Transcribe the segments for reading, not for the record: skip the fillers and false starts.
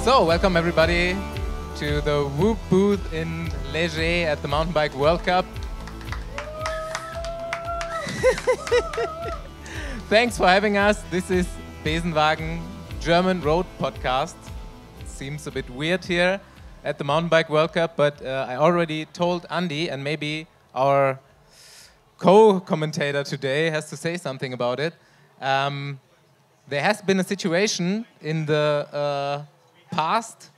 So, welcome everybody to the WHOOP booth in Leger at the Mountainbike World Cup. Thanks for having us. This is Besenwagen, German road podcast. Seems a bit weird here at the Mountainbike World Cup, but I already told Andy, and maybe our co-commentator today has to say something about it. There has been a situation in the past,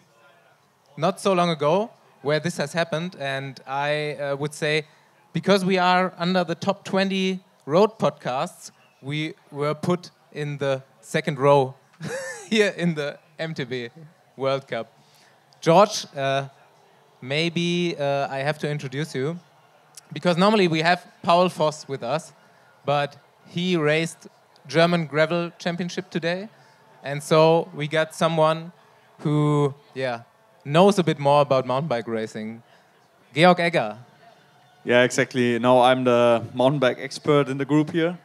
not so long ago, where this has happened, and I would say, because we are under the top 20 road podcasts, we were put in the second row here in the MTB World Cup. George, maybe I have to introduce you, because normally we have Paul Voss with us, but he raced German Gravel Championship today, and so we got someone who, knows a bit more about mountain bike racing. Georg Egger. Yeah, exactly. Now I'm the mountain bike expert in the group here,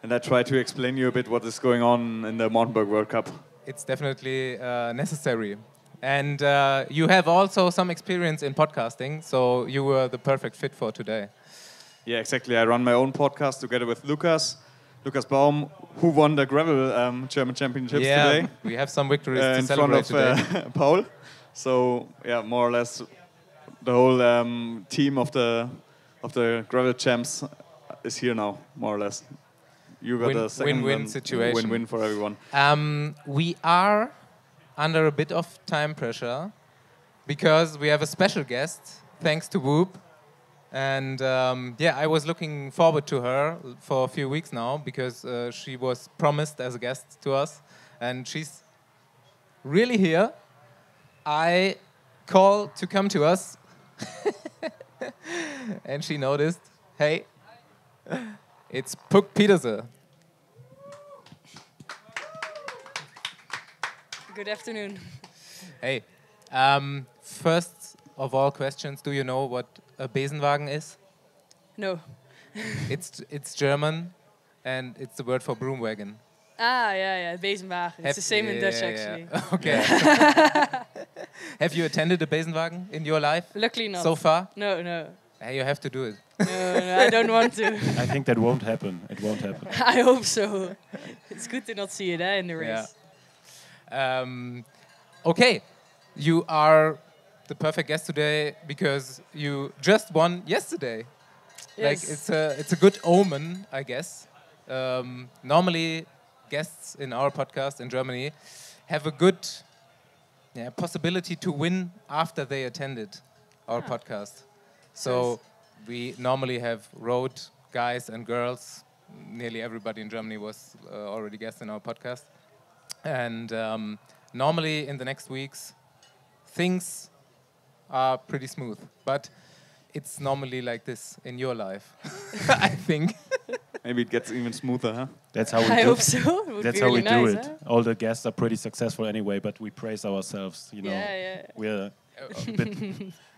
and I try to explain you a bit what is going on in the Mountainbike World Cup. It's definitely necessary. And you have also some experience in podcasting, so you were the perfect fit for today. Yeah, exactly. I run my own podcast together with Lukas Baum, who won the gravel German championships today. Yeah, we have some victories to in celebrate front of today. Paul. So yeah, more or less the whole team of the gravel champs is here now, more or less. You got a second win-win situation. Win-win for everyone. We are under a bit of time pressure because we have a special guest, thanks to WHOOP. And I was looking forward to her for a few weeks now because she was promised as a guest to us, and she's really here. I called to come to us, and she noticed, hey, it's Puck Pieterse. Good afternoon. Hey, first of all questions, do you know what a Besenwagen is? No. It's German, and it's the word for broom wagon. Yeah, Besenwagen. It's the same in Dutch, actually. Okay. Have you attended a Besenwagen in your life? Luckily not. So far? No. You have to do it. No, I don't want to. I think that won't happen. It won't happen. I hope so. It's good to not see it in the race. Yeah. Okay, you are the perfect guest today because you just won yesterday. Yes. Like it's a good omen, I guess. Normally, guests in our podcast in Germany have a good possibility to win after they attended our podcast. So we normally have road guys and girls. Nearly everybody in Germany was already guests in our podcast. And normally in the next weeks, things are pretty smooth. But it's normally like this in your life, I think. Maybe it gets even smoother, huh? That's how we I do hope so. That's how we do it. All the guests are pretty successful anyway, but we praise ourselves. You know, we're a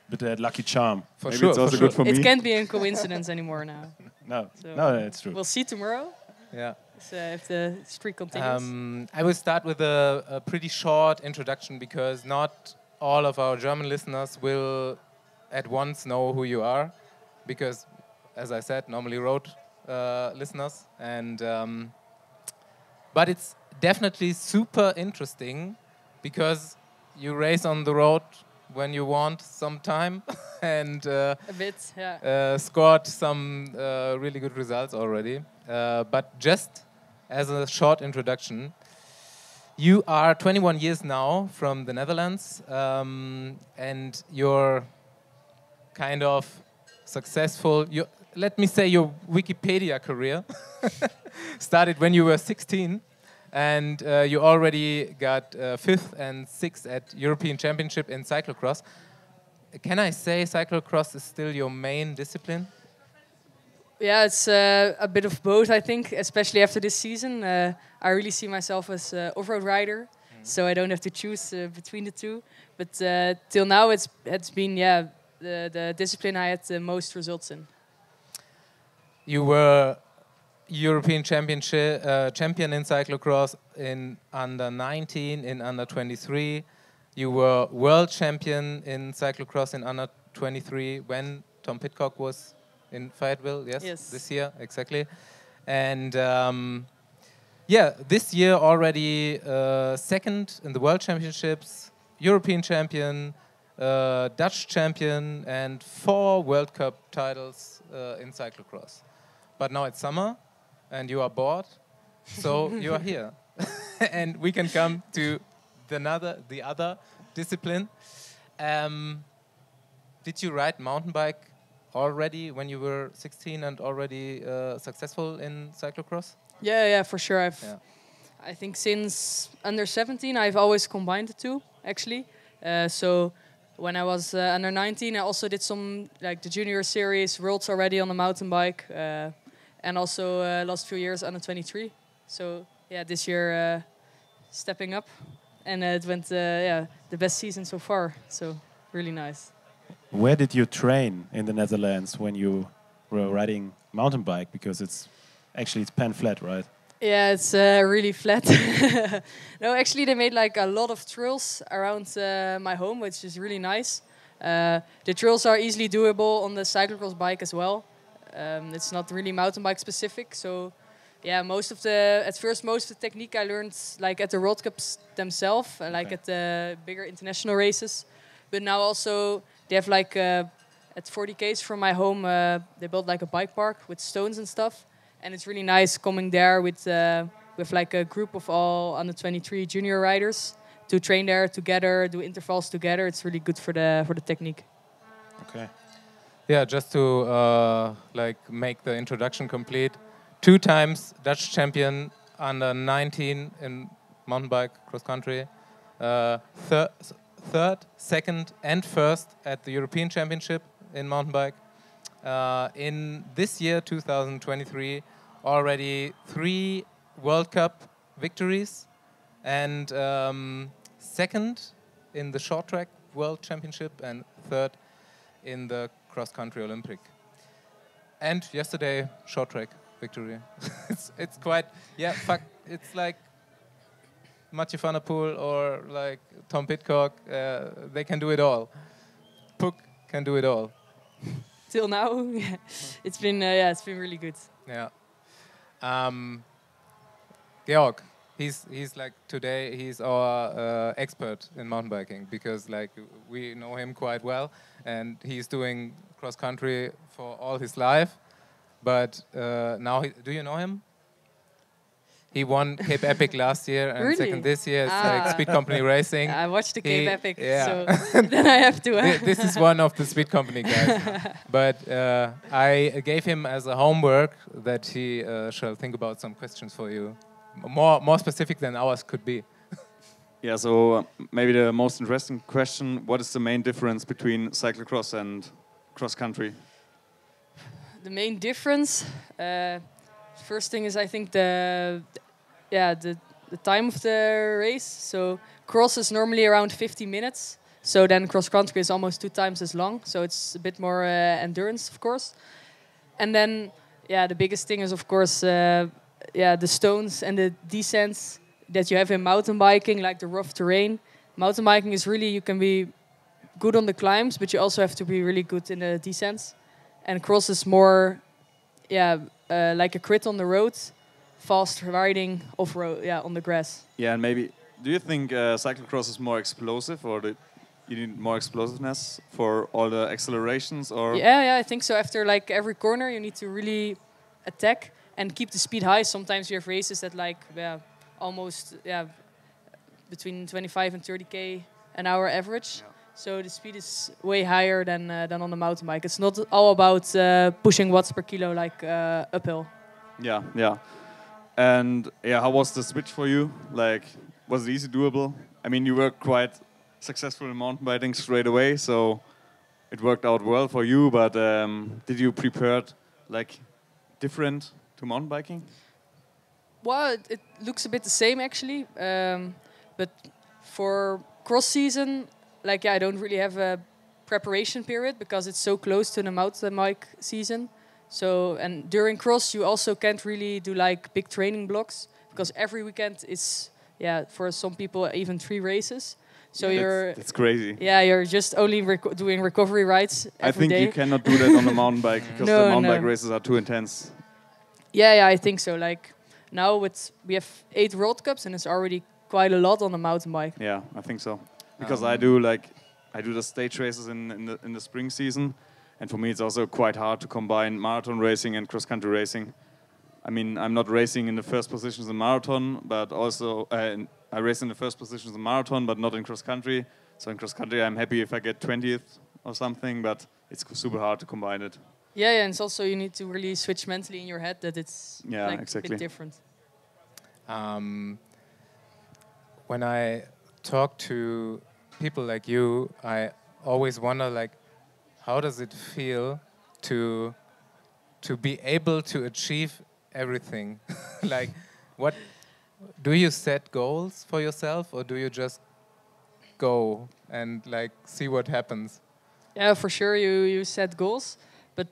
bit a lucky charm. For Maybe sure, it's also good for me. It can't be a coincidence anymore now. No, So it's true. We'll see tomorrow. Yeah. If the streak continues. I will start with a pretty short introduction because not all of our German listeners will at once know who you are, because, as I said, normally road listeners, and but it's definitely super interesting because you race on the road when you want some time and a bit, yeah. Scored some really good results already. But just as a short introduction, you are 21 years now from the Netherlands, and you're kind of successful. Let me say your Wikipedia career started when you were 16, and you already got 5th and 6th at European Championship in cyclocross. Can I say cyclocross is still your main discipline? Yeah, it's a bit of both, I think, especially after this season. I really see myself as an off-road rider, so I don't have to choose between the two. But till now, it's been, the discipline I had the most results in. You were European champion in cyclocross in under 19, in under 23. You were world champion in cyclocross in under 23 when Tom Pidcock was in Fayetteville. Yes, this year exactly. And this year already second in the World Championships, European champion, Dutch champion, and 4 World Cup titles in cyclocross. But now it's summer, and you are bored, so you are here, and we can come to the other discipline. Did you ride mountain bike already when you were 16 and already successful in cyclocross? Yeah, for sure. I think since under 17, I've always combined the two, actually. So when I was under 19, I also did some like the junior series, worlds already on the mountain bike, and also last few years under 23. So yeah, this year stepping up, and it went the best season so far. So really nice. Where did you train in the Netherlands when you were riding mountain bike? Because it's pan flat, right? Yeah, it's really flat. No, actually they made like a lot of trails around my home, which is really nice. The trails are easily doable on the cyclocross bike as well. It's not really mountain bike specific, so yeah, most of the technique I learned like at the World Cups themselves, like at the bigger international races. But now also they have like at 40 km from my home, they built like a bike park with stones and stuff. And it's really nice coming there with like a group of all under 23 junior riders to train there together, do intervals together. It's really good for the technique. Okay. Yeah, just to like make the introduction complete. 2 times Dutch champion under 19 in mountain bike cross country. Third, second, and first at the European Championship in mountain bike. In this year, 2023, already 3 World Cup victories and second in the short track World Championship and third in the cross country Olympic. And yesterday, short track victory. it's quite, it's like Mathieu van der Poel or like Tom Pidcock. They can do it all. Puck can do it all. Till now, it's been really good. Yeah. Georg, he's like today he's our expert in mountain biking because like we know him quite well and he's doing cross country for all his life. But now, do you know him? He won Cape Epic last year and really? Second this year. It's like Speed Company Racing. I watched the Cape Epic, so then I have to. This is one of the Speed Company guys. But I gave him as a homework that he shall think about some questions for you, more specific than ours could be. Yeah, so maybe the most interesting question: what is the main difference between cyclocross and cross country? The main difference. First thing is I think the time of the race. So cross is normally around 50 minutes. So then cross country is almost 2 times as long. So it's a bit more endurance, of course. And then the biggest thing is of course the stones and the descents that you have in mountain biking, like the rough terrain. Mountain biking is really, you can be good on the climbs, but you also have to be really good in the descents. And cross is more like a crit on the road, fast riding off-road, on the grass. Yeah, and maybe, do you think cyclocross is more explosive, or you need more explosiveness for all the accelerations? Or I think so. After like every corner, you need to really attack and keep the speed high. Sometimes you have races that like almost between 25 and 30k an hour average. Yeah. So the speed is way higher than on the mountain bike. It's not all about pushing watts per kilo like uphill. Yeah. And how was the switch for you? Like, was it easy doable? I mean, you were quite successful in mountain biking straight away, so it worked out well for you. But did you prepare like different to mountain biking? Well, it looks a bit the same actually, but for cross season. I don't really have a preparation period because it's so close to the mountain bike season. So, and during cross, you also can't really do like big training blocks because every weekend is, for some people, even 3 races. So you're... That's crazy. Yeah, you're just only doing recovery rides every day. I think you cannot do that on a mountain bike because the mountain bike races are too intense. Yeah, I think so. Like now we have 8 World Cups and it's already quite a lot on a mountain bike. Yeah, I think so. Because I do the stage races in the spring season, and for me it's also quite hard to combine marathon racing and cross country racing. I mean, I'm not racing in the first positions in marathon, but also I race in the first positions in marathon, but not in cross country. So in cross country, I'm happy if I get 20th or something, but it's super hard to combine it. Yeah, and it's also you need to really switch mentally in your head that it's a bit different. When I talk to people like you, I always wonder, like, how does it feel to be able to achieve everything? Like, what do you set goals for yourself, or do you just go and like see what happens? Yeah, for sure you set goals, but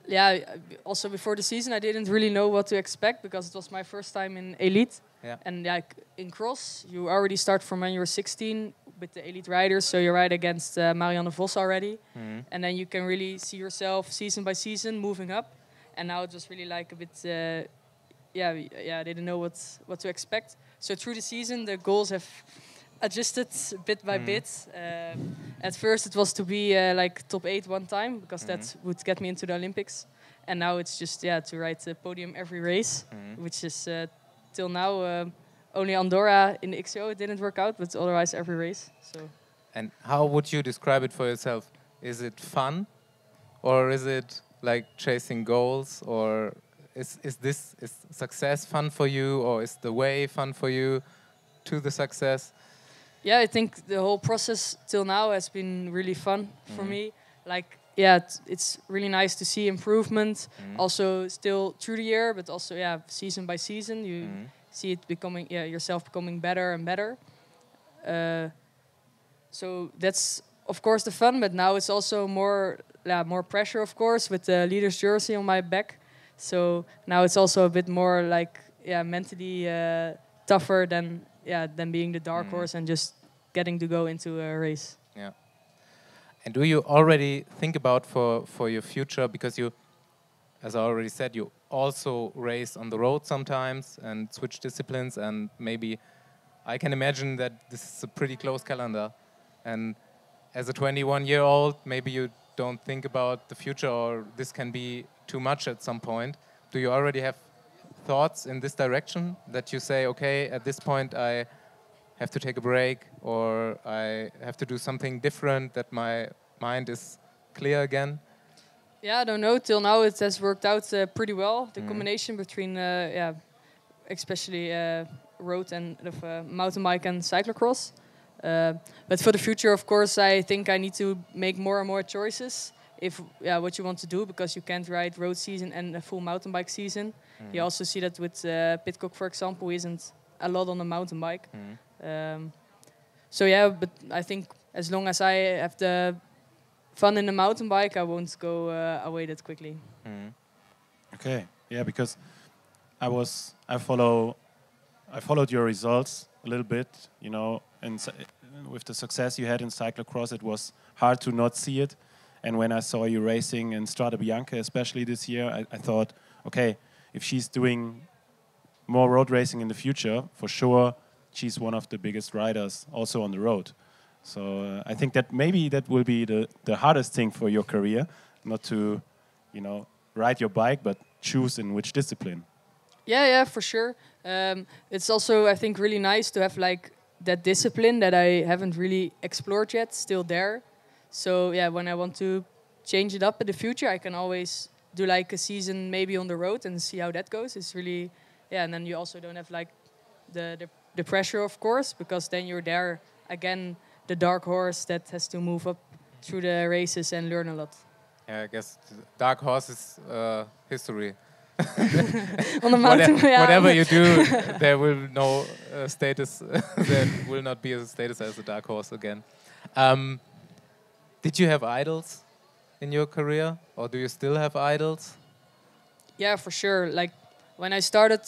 yeah, also before the season I didn't really know what to expect because it was my first time in elite. Yeah. And like in cross, you already start from when you're 16 with the elite riders, so you ride against Marianne Vos already, and then you can really see yourself season by season moving up. And now it's just really like a bit, I didn't know what to expect. So through the season, the goals have adjusted bit by bit. At first, it was to be like top 8 one time because that would get me into the Olympics. And now it's just to ride the podium every race, which is till now only Andorra in the XCO it didn't work out, but otherwise every race. So. And how would you describe it for yourself? Is it fun, or is it like chasing goals, or is success fun for you, or is the way fun for you to the success? Yeah, I think the whole process till now has been really fun for me. Like, it's really nice to see improvement. Also, still through the year, but also season by season, you see it becoming yourself becoming better and better. So that's of course the fun, but now it's also more pressure, of course, with the leader's jersey on my back. So now it's also a bit more like mentally tougher than being the dark horse and just getting to go into a race. Yeah. And do you already think about for your future, because you, as I already said, you also race on the road sometimes and switch disciplines, and maybe I can imagine that this is a pretty close calendar, and as a 21-year-old maybe you don't think about the future, or this can be too much at some point. Do you already have thoughts in this direction, that you say, okay, at this point I have to take a break, or I have to do something different, that my mind is clear again? Yeah, I don't know. Till now it has worked out pretty well. The combination between, especially road and mountain bike and cyclocross. But for the future, of course, I think I need to make more and more choices. If what you want to do, because you can't ride road season and a full mountain bike season. You also see that with Pitcock, for example, who isn't a lot on a mountain bike. But I think as long as I have the fun in the mountain bike, I won't go away that quickly. Okay, because I followed your results a little bit, and with the success you had in cyclocross, it was hard to not see it. And when I saw you racing in Strade Bianche, especially this year, I thought, okay, if she's doing more road racing in the future, for sure, she's one of the biggest riders also on the road. So I think that maybe that will be the hardest thing for your career, not to, ride your bike, but choose in which discipline. Yeah, for sure. It's also, I think, really nice to have like that discipline that I haven't really explored yet, still there. So when I want to change it up in the future, I can always do like a season maybe on the road and see how that goes. It's really, and then you also don't have like the pressure, of course, because then you're there again, the dark horse that has to move up through the races and learn a lot. Yeah, I guess the dark horse is history. On the mountain, whatever you do, there will no status. There will not be a status as a dark horse again. Did you have idols in your career, or do you still have idols? Yeah, for sure. Like when I started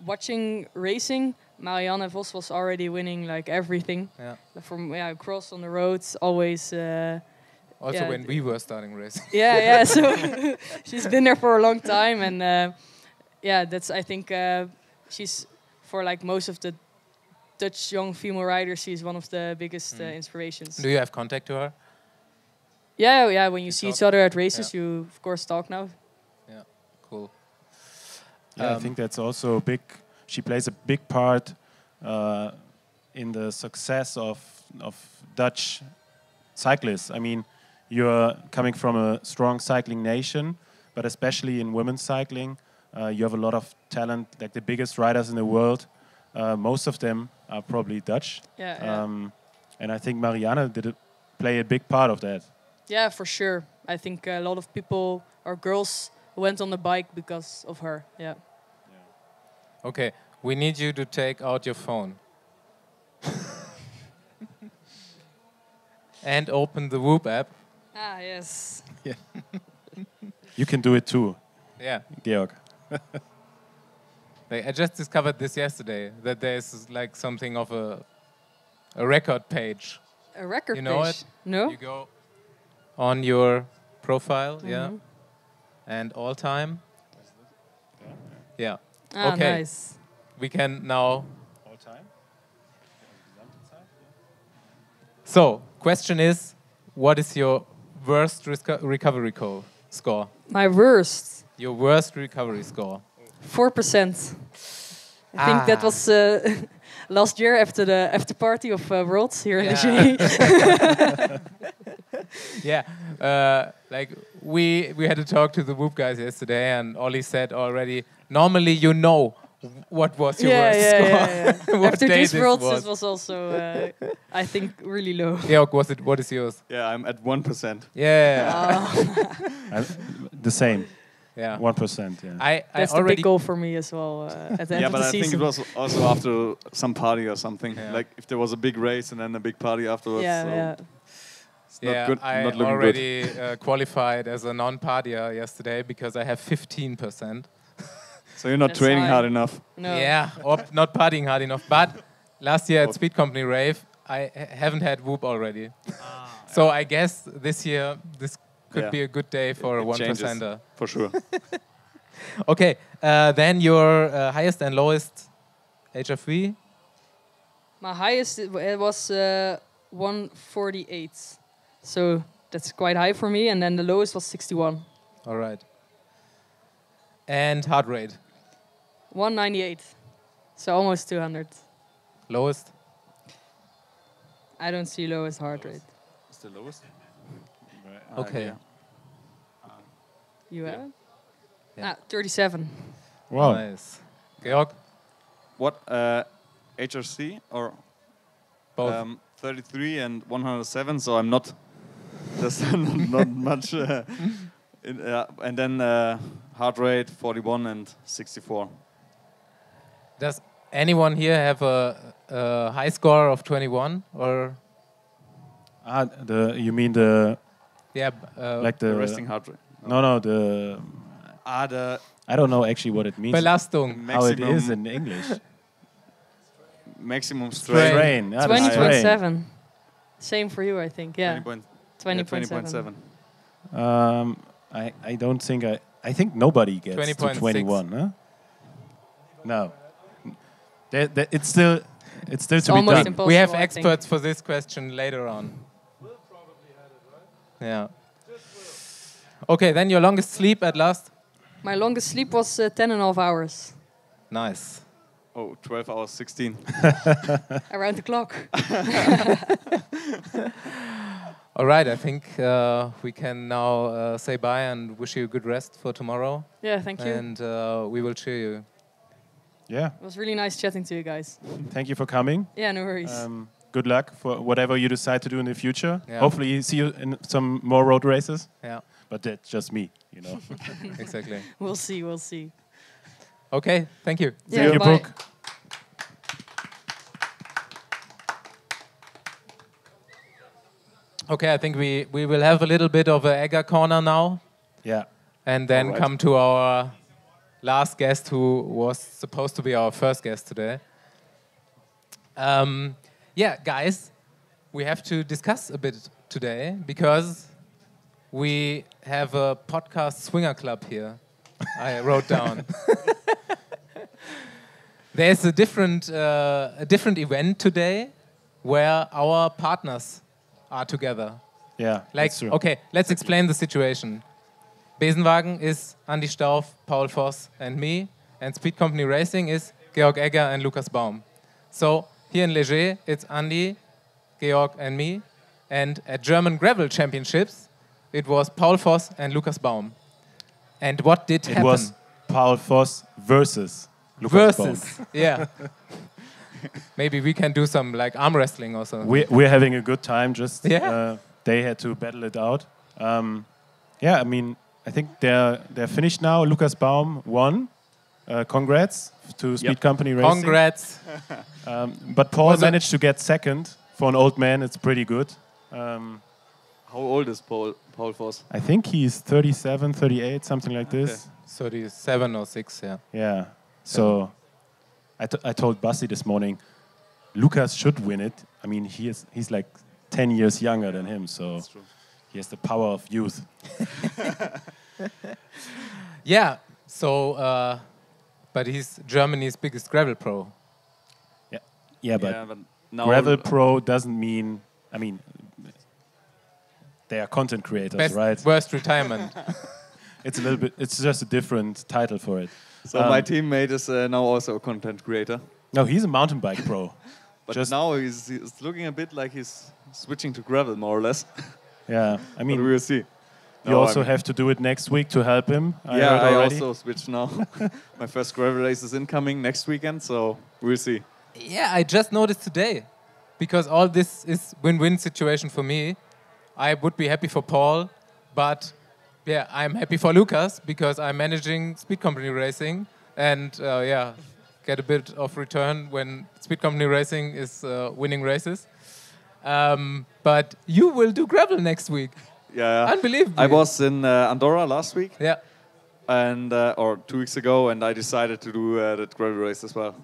watching racing, Marianne Vos was already winning like everything. Yeah. From cross on the roads, always. Also, when we were starting racing. Yeah. So she's been there for a long time, and that's I think she's for like most of the Dutch young female riders. She's one of the biggest inspirations. Do you have contact to her? Yeah. When you see each other at races, you of course talk now. Yeah, cool. Yeah, I think that's also big. She plays a big part in the success of Dutch cyclists. I mean, you're coming from a strong cycling nation, but especially in women's cycling, you have a lot of talent. Like the biggest riders in the world, most of them are probably Dutch. And I think Marianne play a big part of that. Yeah, for sure. I think a lot of people or girls went on the bike because of her. Yeah. Okay, we need you to take out your phone. And open the WHOOP app. Ah, yes. Yeah. You can do it too. Yeah. Georg. I just discovered this yesterday, that there's like something of a record page. A record You know page? it? No? You go on your profile, and all time. Yeah. Ah, okay. nice. We can now. All time? So, question is, what is your worst recovery score? My worst. Your worst recovery score? 4%. I think that was last year after the after party of Worlds here in the Yeah, like we had to talk to the WHOOP guys yesterday, and Ollie said already. Normally, you know what was your worst score. After this Worlds, it was also I think really low. Georg, what is yours? Yeah, I'm at 1%. Yeah, The same. yeah, 1%. Yeah. That's the already big goal for me as well at the end of but the I think season. it was also after some party or something. Yeah. Like if there was a big race and then a big party afterwards. It's not good. I not looking already qualified as a non-partier yesterday because I have 15%. So you're not That's training high. hard enough. No. Yeah, or not partying hard enough. But last year at Speed Company Rave, I haven't had WHOOP already. So I guess this year this could be a good day for a 1%er. For sure. Okay, then your highest and lowest HFV? My highest it was 148. So that's quite high for me. And then the lowest was 61. All right. And heart rate? 198. So almost 200. Lowest? I don't see lowest heart rate. It's the lowest. Okay. Yeah. You have it? Yeah. 37. Wow. Nice. Georg? What HRC or Both. 33 and 107? So I'm not. There's not much. And then heart rate 41 and 64. Does anyone here have a high score of 21 or? You mean the Yeah. like the resting heart rate. No, the The I don't know actually what it means. Belastung. How it is in English. maximum strain. Strain. Yeah, the 20.7. Same for you, I think. Yeah. 20.7. I don't think I think nobody gets 20.6. to 21, huh? No. It's still to be almost done. impossible. We have I think. experts for this question later on. Yeah. Okay, then your longest sleep at last? My longest sleep was 10.5 hours. Nice. Oh, 12 hours 16. Around the clock. All right, I think we can now say bye and wish you a good rest for tomorrow. Yeah, thank you. And we will cheer you. Yeah. It was really nice chatting to you guys. Thank you for coming. Yeah, no worries. Good luck for whatever you decide to do in the future. Yeah. Hopefully, see you in some more road races. Yeah, But that's just me, you know. exactly. We'll see. Okay, thank you. Yeah, Thank you, bye. Brooke. Okay, I think we will have a little bit of a Egger corner now. Yeah. And then All right. come to our last guest, who was supposed to be our first guest today. Yeah, guys, we have to discuss a bit today because we have a podcast swinger club here. I wrote down. There's a different event today where our partners are together. Yeah, Like, that's true. okay, let's explain the situation. Besenwagen is Andi Stauf, Paul Voss, and me, and Speed Company Racing is Georg Egger and Lukas Baum. So here in Léger, it's Andi, Georg, and me, and at German Gravel Championships, it was Paul Voss and Lukas Baum. And what did happen? It was Paul Voss versus Lukas Baum. Yeah. Maybe we can do some like arm wrestling or something. We're having a good time. Just Yeah. they had to battle it out. Yeah, I mean, I think they're finished now. Lukas Baum won. Congrats to Speed Company Racing. Congrats. But Paul managed to get second. For an old man, it's pretty good. How old is Paul Voss? I think he's 37, 38, something like this. 37 or 6, yeah. Yeah. So I told Basti this morning, Lukas should win it. I mean, he's like 10 years younger than him, so he has the power of youth. Yeah, so, but he's Germany's biggest gravel pro. Yeah, but now gravel pro doesn't mean, I mean, they are content creators, right? Worst retirement. It's a little bit, it's just a different title for it. So my teammate is now also a content creator. No, he's a mountain bike pro. But now he's looking a bit like he's switching to gravel, more or less. Yeah, I mean, but we will see. You also have to do it next week to help him. I also switched now. My first gravel race is incoming next weekend, so we'll see. Yeah, I just noticed today, because all this is win-win situation for me. I would be happy for Paul, but yeah, I'm happy for Lukas because I'm managing Speed Company Racing and get a bit of return when Speed Company Racing is winning races. But you will do gravel next week. Yeah, unbelievable. I was in Andorra last week. Yeah, and or 2 weeks ago, and I decided to do that gravel race as well.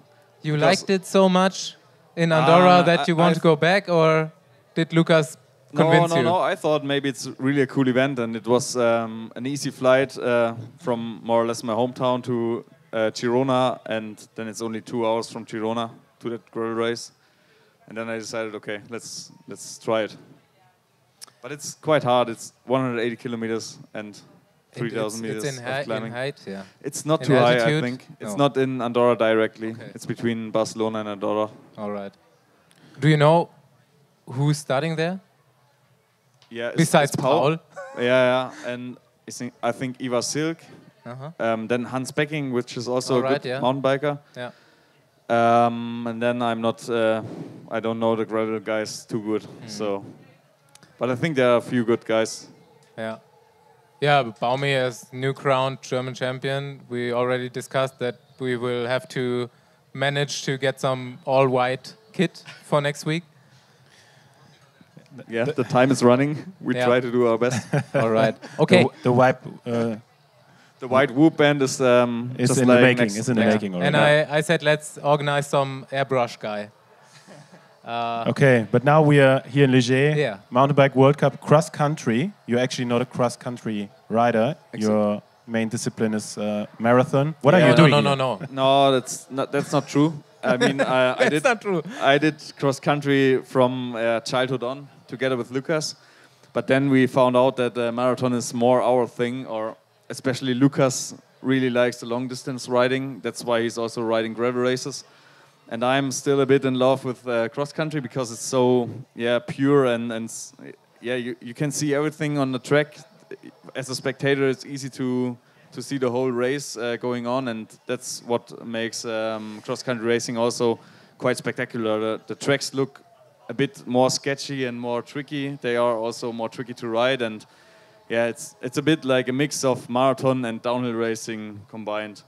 You liked it so much in Andorra that you want to go back, or did Lukas convince you? No. I thought maybe it's really a cool event, and it was an easy flight from more or less my hometown to Girona, and then it's only 2 hours from Girona to that gravel race. And then I decided, okay, let's try it. But it's quite hard. It's 180 kilometers and 3,000 meters of climbing. In height, yeah. It's not in too altitude? high, I think. It's not in Andorra directly. Okay. It's between Barcelona and Andorra. All right. Do you know who's starting there? Yeah. Besides it's Paul? Yeah. And I think Ivar Silk. Then Hans Becking, which is also a good mountain biker. Yeah. And then I don't know the gravel guys too good. So, but I think there are a few good guys. Yeah. Yeah, Baumi as new crowned German champion. We already discussed that we will have to manage to get some all-white kit for next week. Yeah, the time is running. We try to do our best. All right. Okay. The white WHOOP band is just in the making. It's in the making already. And I said let's organize some airbrush guy. Okay, but now we are here in Léger, Mountainbike World Cup cross country. You're actually not a cross country rider. Your main discipline is marathon. What are you doing? No, that's not true. I mean, I did cross country from childhood on together with Lukas, but then we found out that marathon is more our thing, or especially Lukas really likes the long distance riding. That's why he's also riding gravel races. And I'm still a bit in love with cross country because it's so pure and you can see everything on the track. As a spectator, it's easy to see the whole race going on, and that's what makes cross country racing also quite spectacular. The tracks look a bit more sketchy and more tricky. They are also more tricky to ride, and it's a bit like a mix of marathon and downhill racing combined.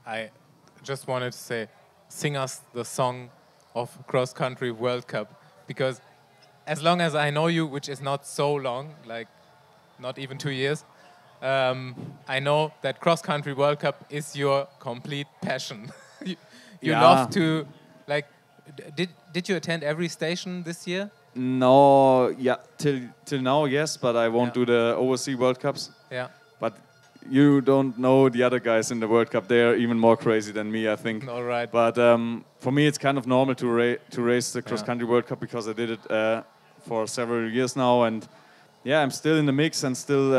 I just wanted to say, sing us the song of Cross Country World Cup, because as long as I know you, which is not so long, like not even 2 years, I know that Cross Country World Cup is your complete passion. you love to, like, did you attend every station this year? No, yeah, till now, yes, but I won't do the overseas World Cups. Yeah. But you don't know the other guys in the World Cup. They are even more crazy than me, I think. All right. But for me, it's kind of normal to race the cross-country World Cup because I did it for several years now. And yeah, I'm still in the mix and still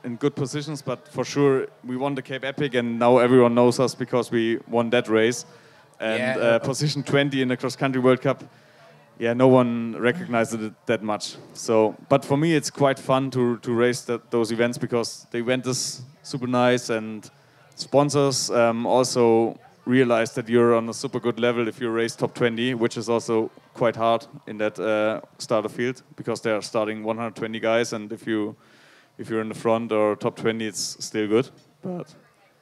in good positions. But for sure, we won the Cape Epic, and now everyone knows us because we won that race. And position 20 in the cross-country World Cup, yeah, no one recognized it that much. So, but for me, it's quite fun to race those events because the event is super nice and sponsors also realize that you're on a super good level if you race top 20, which is also quite hard in that starter field because they are starting 120 guys, and if you're in the front or top 20, it's still good. But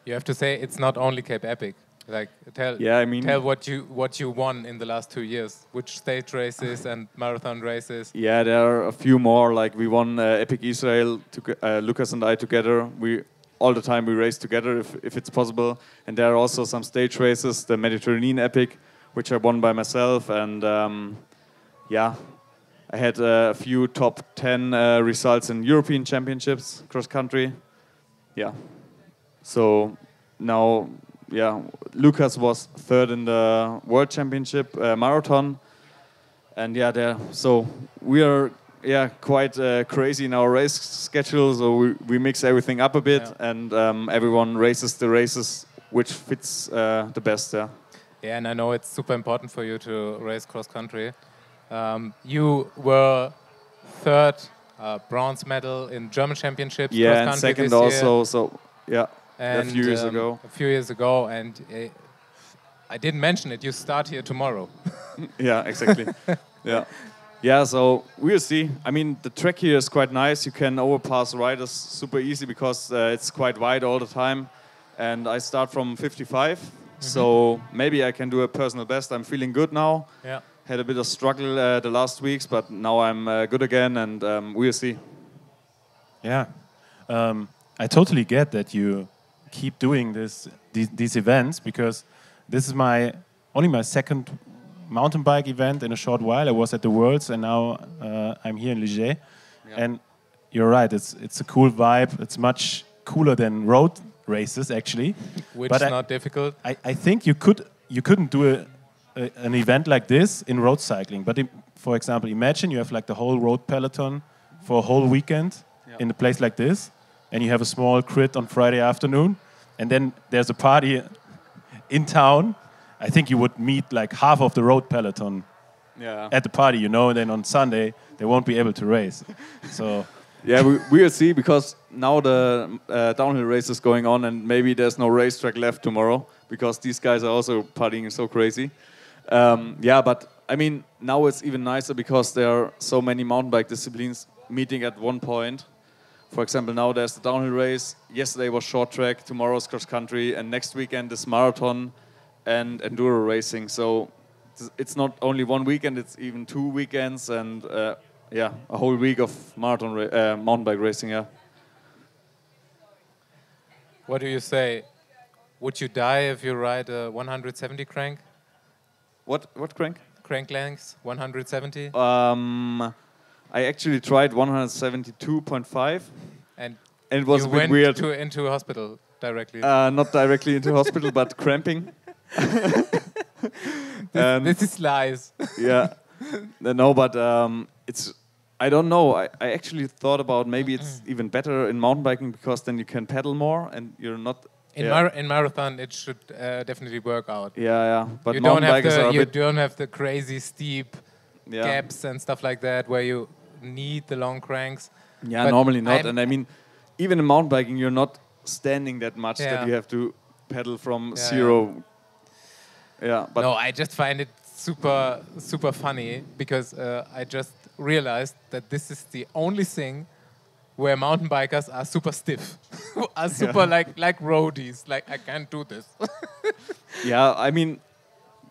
you have to say it's not only Cape Epic. Like tell what you won in the last 2 years, which stage races and marathon races. Yeah, there are a few more. Like we won Epic Israel, Lucas and I together. All the time we race together if it's possible. And there are also some stage races, the Mediterranean Epic, which I won by myself. And yeah, I had a few top 10 results in European Championships cross country. Yeah, so now. Yeah, Lucas was third in the World Championship marathon, and so we are quite crazy in our race schedule. So we mix everything up a bit, and everyone races the races which fits the best. Yeah. Yeah, and I know it's super important for you to race cross country. You were third, bronze medal in German Championships. Yeah, cross country and second this year. also. So yeah. And, a few years ago, and I didn't mention it. You start here tomorrow. Yeah, exactly. Yeah. So we'll see. I mean, the track here is quite nice. You can overpass riders super easy because it's quite wide all the time. And I start from 55, so maybe I can do a personal best. I'm feeling good now. Yeah. Had a bit of struggle the last weeks, but now I'm good again, and we'll see. Yeah, I totally get that you keep doing these events because this is only my second mountain bike event in a short while. I was at the Worlds and now I'm here in Ligier. Yeah. And you're right, it's a cool vibe. It's much cooler than road races actually. Which is not difficult. I think you couldn't do an event like this in road cycling. But for example, imagine you have like the whole road peloton for a whole weekend in a place like this. And you have a small crit on Friday afternoon, and then there's a party in town. I think you would meet like half of the road peloton at the party, and then on Sunday they won't be able to race. So yeah, we'll see because now the downhill race is going on, and maybe there's no racetrack left tomorrow because these guys are also partying so crazy. But I mean now it's even nicer because there are so many mountain bike disciplines meeting at one point. For example, now there's the downhill race. Yesterday was short track, tomorrow's cross country, and next weekend is marathon and enduro racing. So it's not only one weekend, it's even 2 weekends and a whole week of mountain bike racing. Yeah. What do you say? Would you die if you ride a 170 crank? What crank? Crank length, 170. I actually tried 172.5, and it was a bit weird. You went into hospital directly? Not directly into hospital, but cramping. This is lies. Yeah, no, but I don't know. I actually thought about maybe it's even better in mountain biking because then you can pedal more and you're not. In marathon, it should definitely work out. Yeah. But you mountain bikers are you don't have the crazy steep gaps and stuff like that where you need the long cranks. Yeah, but normally not. And I mean, even in mountain biking, you're not standing that much that you have to pedal from zero. Yeah, but no, I just find it super, super funny because I just realized that this is the only thing where mountain bikers are super stiff, are super like roadies. Like I can't do this. Yeah, I mean.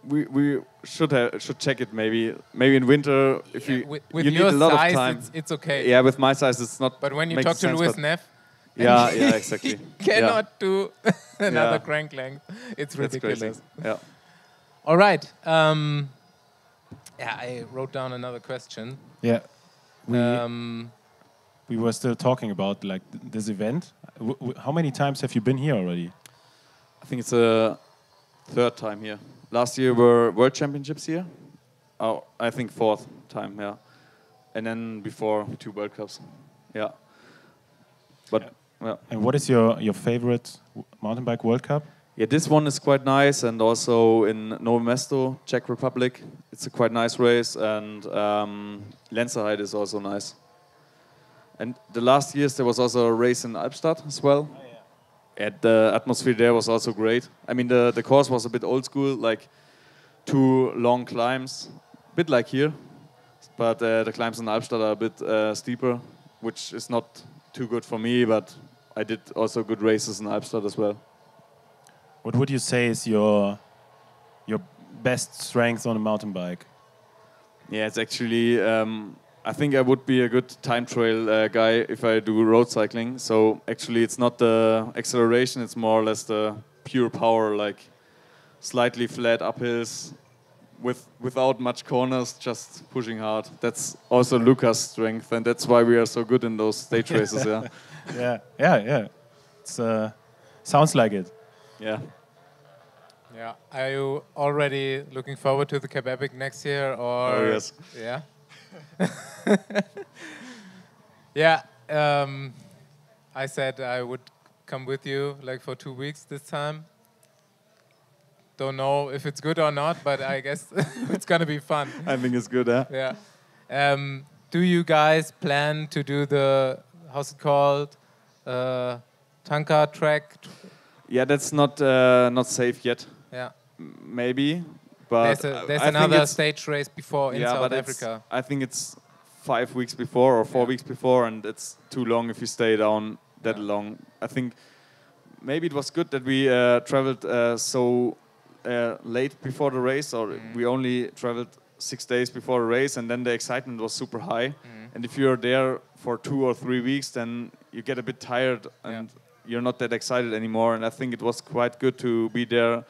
We should check it maybe in winter if you need a lot size, of time. It's okay. Yeah, with my size it's not. But when you talk to Louis Neff, yeah, exactly. cannot do another crank length. It's ridiculous. Yeah. All right. Yeah, I wrote down another question. Yeah. Um, We were still talking about like this event. How many times have you been here already? I think it's a third time here. Last year were World Championships here. Oh, I think fourth time, yeah. And then before 2 World Cups, yeah. But yeah. And what is your favorite mountain bike World Cup? Yeah, this one is quite nice, and also in Novo Mesto, Czech Republic, it's a quite nice race, and Lenzerheide is also nice. And the last years there was also a race in Albstadt as well. Oh, yeah. And the atmosphere there was also great. I mean, the course was a bit old school, like 2 long climbs, a bit like here, but the climbs in Albstadt are a bit steeper, which is not too good for me, but I did also good races in Albstadt as well. What would you say is your best strength on a mountain bike? Yeah, it's actually, I think I would be a good time trail guy if I do road cycling. So actually it's not the acceleration, it's more or less the pure power, like slightly flat uphills without much corners, just pushing hard. That's also Luca's strength, and that's why we are so good in those stage races, yeah. Yeah. It's sounds like it. Yeah. Yeah. Are you already looking forward to the Cape Epic next year, or? Oh, yes. Yeah. Yeah. I said I would come with you like for 2 weeks this time. Don't know if it's good or not, but I guess it's gonna be fun. I think it's good, huh? Yeah. Do you guys plan to do the, how's it called, Tanka track? Yeah, that's not safe yet. Yeah. Maybe, but There's I think another stage race before in yeah, South but Africa. I think it's 5 weeks before or 4 weeks before, and it's too long if you stay down that long. I think maybe it was good that we traveled so late before the race, or we only traveled 6 days before the race, and then the excitement was super high. And if you're there for 2 or 3 weeks, then you get a bit tired and you're not that excited anymore. And I think it was quite good to be there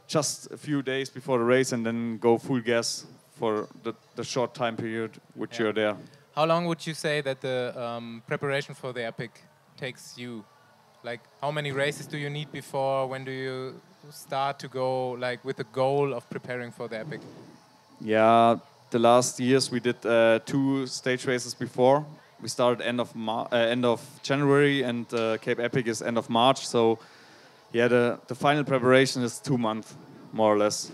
just a few days before the race and then go full gas for the short time period which you're there. How long would you say that the preparation for the Epic takes you? Like, how many races do you need before? When do you start to go, like, with the goal of preparing for the Epic? Yeah, the last years we did 2 stage races before. We started end of January, and Cape Epic is end of March. So, yeah, the final preparation is 2 months, more or less.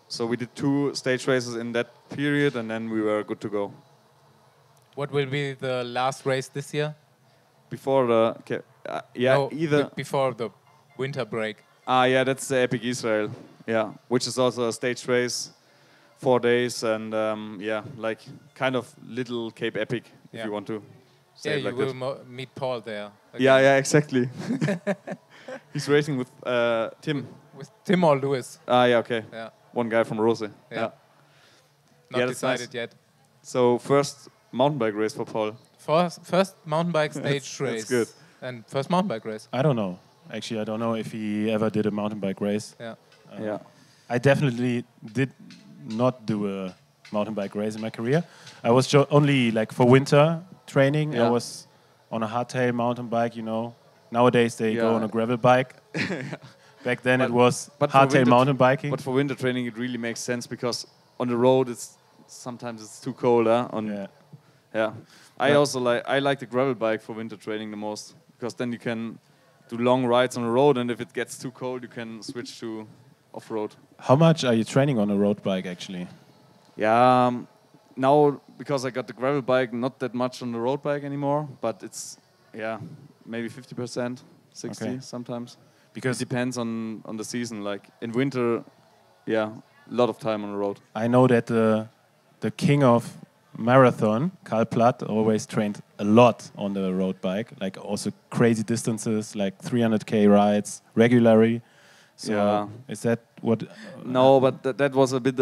So we did 2 stage races in that period, and then we were good to go. What will be the last race this year? Before the before the winter break. Yeah, that's the Epic Israel. Yeah, which is also a stage race, 4 days, and like kind of little Cape Epic if you want to. Say it like you will meet Paul there. Again. Yeah, exactly. He's racing with Tim. With Tim or Lewis? Yeah, okay. Yeah. One guy from Rose. Yeah. Not decided yet. So first mountain bike race for Paul. First mountain bike stage race. That's good. And first mountain bike race. I don't know. Actually, I don't know if he ever did a mountain bike race. Yeah. I definitely did not do a mountain bike race in my career. I was only like for winter training. I was on a hardtail mountain bike, you know. Nowadays they go on a gravel bike. Back then it was hardtail mountain biking. But for winter training it really makes sense because on the road sometimes it's too cold. I like the gravel bike for winter training the most because then you can do long rides on the road, and if it gets too cold you can switch to off-road. How much are you training on a road bike actually? Yeah, now because I got the gravel bike, not that much on the road bike anymore, but it's maybe 50%, 60% sometimes. Because it depends on the season. Like in winter, a lot of time on the road. I know that the king of marathon, Karl Platt, always trained a lot on the road bike, like also crazy distances, like 300k rides regularly. So is that what? No, but that was a bit.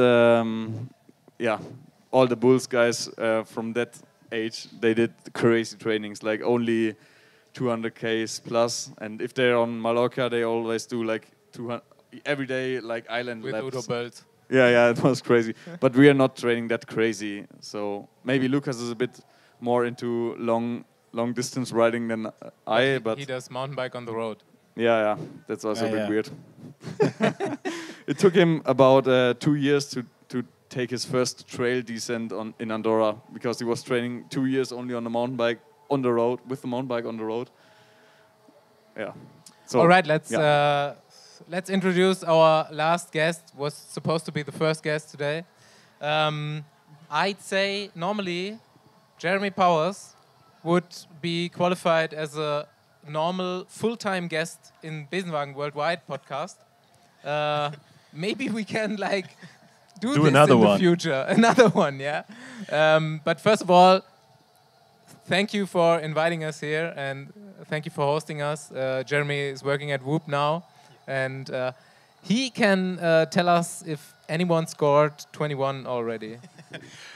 All the Bulls guys from that age, they did crazy trainings, like only 200Ks plus, and if they're on Mallorca, they always do like 200 every day, like island with laps. Udo Belt. Yeah, it was crazy. But we are not training that crazy. So maybe Lucas is a bit more into long distance riding than I. But he does mountain bike on the road. Yeah, that's also a bit weird. It took him about 2 years to take his first trail descent in Andorra, because he was training 2 years only on the mountain bike on the road, with the mountain bike on the road. Yeah. So, all right, let's introduce our last guest. Was supposed to be the first guest today. I'd say normally Jeremy Powers would be qualified as a normal full-time guest in Besenwagen Worldwide podcast. Maybe we can do this another in the one. future. Another one, yeah. But first of all, thank you for inviting us here, and thank you for hosting us. Jeremy is working at WHOOP now, and he can tell us if anyone scored 21 already.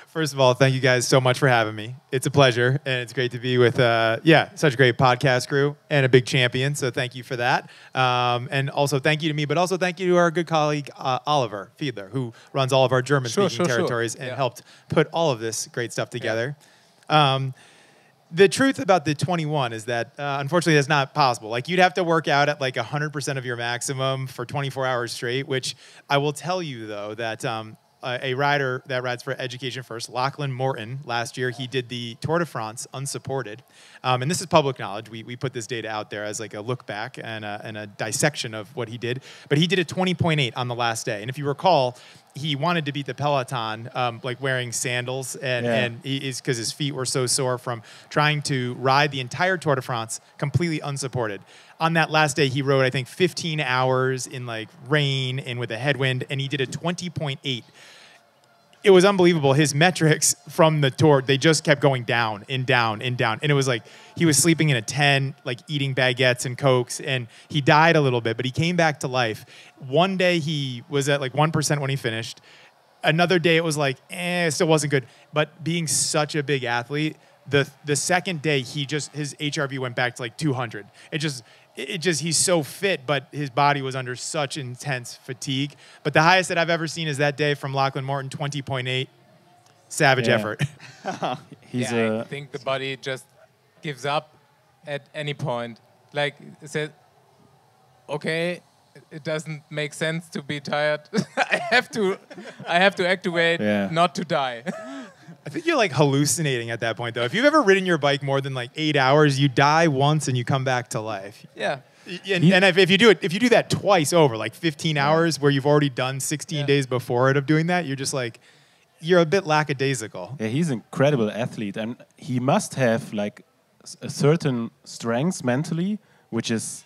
First of all, thank you guys so much for having me. It's a pleasure, and it's great to be with, such a great podcast crew and a big champion, so thank you for that. And also thank you to me, but also thank you to our good colleague, Oliver Fiedler, who runs all of our German-speaking territories and helped put all of this great stuff together. The truth about the 21 is that, unfortunately, that's not possible. You'd have to work out at 100% of your maximum for 24 hours straight, which I will tell you, though, that a rider that rides for Education First, Lachlan Morton, last year, he did the Tour de France unsupported. And this is public knowledge. We put this data out there as a look back and a dissection of what he did. But he did a 20.8 on the last day. And if you recall, he wanted to beat the peloton, wearing sandals, and he is because his feet were so sore from trying to ride the entire Tour de France completely unsupported. On that last day, he rode, I think, 15 hours in rain and with a headwind, and he did a 20.8. It was unbelievable. His metrics from the tour, they just kept going down and down and down. And it was he was sleeping in a tent, eating baguettes and Cokes, and he died a little bit, but he came back to life. One day he was at 1% when he finished. Another day it was it still wasn't good. But being such a big athlete, the second day his HRV went back to 200. He's so fit, but his body was under such intense fatigue. But the highest that I've ever seen is that day from Lachlan Morton, 20.8. Savage effort. I think the body just gives up at any point. It says, okay, it doesn't make sense to be tired. I have to activate not to die. I think you're hallucinating at that point, though. If you've ever ridden your bike more than 8 hours, you die once and you come back to life. Yeah. And if you do that twice over, 15 hours, where you've already done 16 days before it of doing that, you're just you're a bit lackadaisical. Yeah, he's an incredible athlete, and he must have a certain strength mentally, which is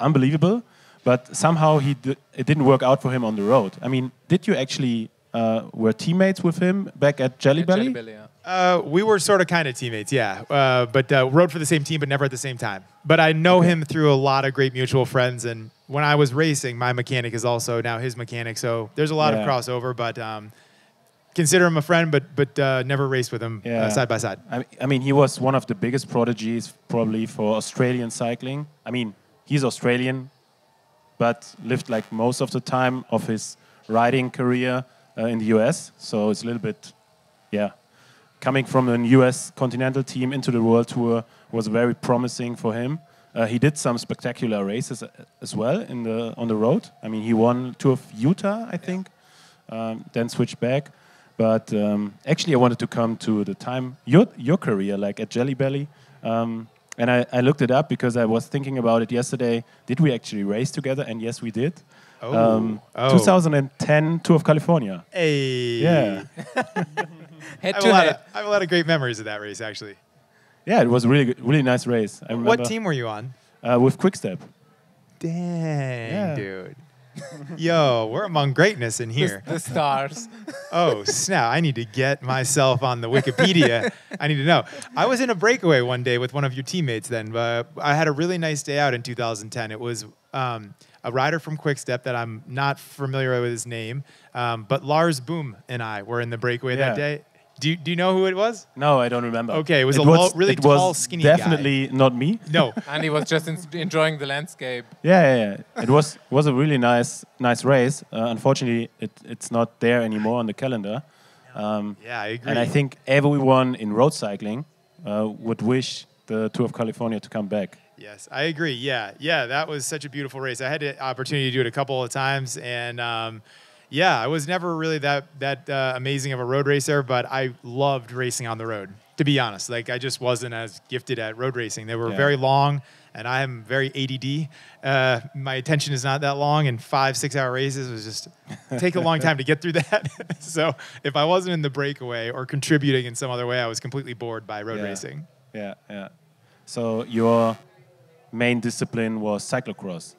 unbelievable. But somehow it didn't work out for him on the road. I mean, did you actually were teammates with him back at Jelly Belly? Jelly Belly, yeah. We were sort of kind of teammates, yeah. But rode for the same team, but never at the same time. But I know him through a lot of great mutual friends. And when I was racing, my mechanic is also now his mechanic. So there's a lot of crossover. But consider him a friend, but never raced with him side by side. I mean, he was one of the biggest prodigies probably for Australian cycling. I mean, he's Australian, but lived most of the time of his riding career in the US, so it's a little bit, coming from a US continental team into the World Tour was very promising for him. He did some spectacular races as well on the road. I mean, he won Tour of Utah, I think, then switched back. But actually, I wanted to come to the time your career, at Jelly Belly, and I looked it up because I was thinking about it yesterday. Did we actually race together? And yes, we did. 2010 Tour of California. Hey. Yeah. I have a lot of great memories of that race, actually. Yeah, it was a really nice race. I remember. What team were you on? With Quickstep. Dang, dude. Yo, we're among greatness in here. The stars. Oh, snap. I need to get myself on the Wikipedia. I need to know. I was in a breakaway one day with one of your teammates then. I had a really nice day out in 2010. It was a rider from Quickstep that I'm not familiar with his name, but Lars Boom and I were in the breakaway that day. Do you know who it was? No, I don't remember. Okay, it was really it tall, was skinny guy. definitely not me. No. And he was just enjoying the landscape. Yeah. It was a really nice race. Unfortunately, it's not there anymore on the calendar. Yeah, I agree. And I think everyone in road cycling would wish the Tour of California to come back. Yes, I agree. Yeah, that was such a beautiful race. I had the opportunity to do it a couple of times, and I was never really that amazing of a road racer, but I loved racing on the road, to be honest. Like, I just wasn't as gifted at road racing. They were very long, and I am very ADD. My attention is not that long, and 5-6 hour races was just take a long time to get through that. So if I wasn't in the breakaway or contributing in some other way, I was completely bored by road racing. Yeah. So your main discipline was cyclocross.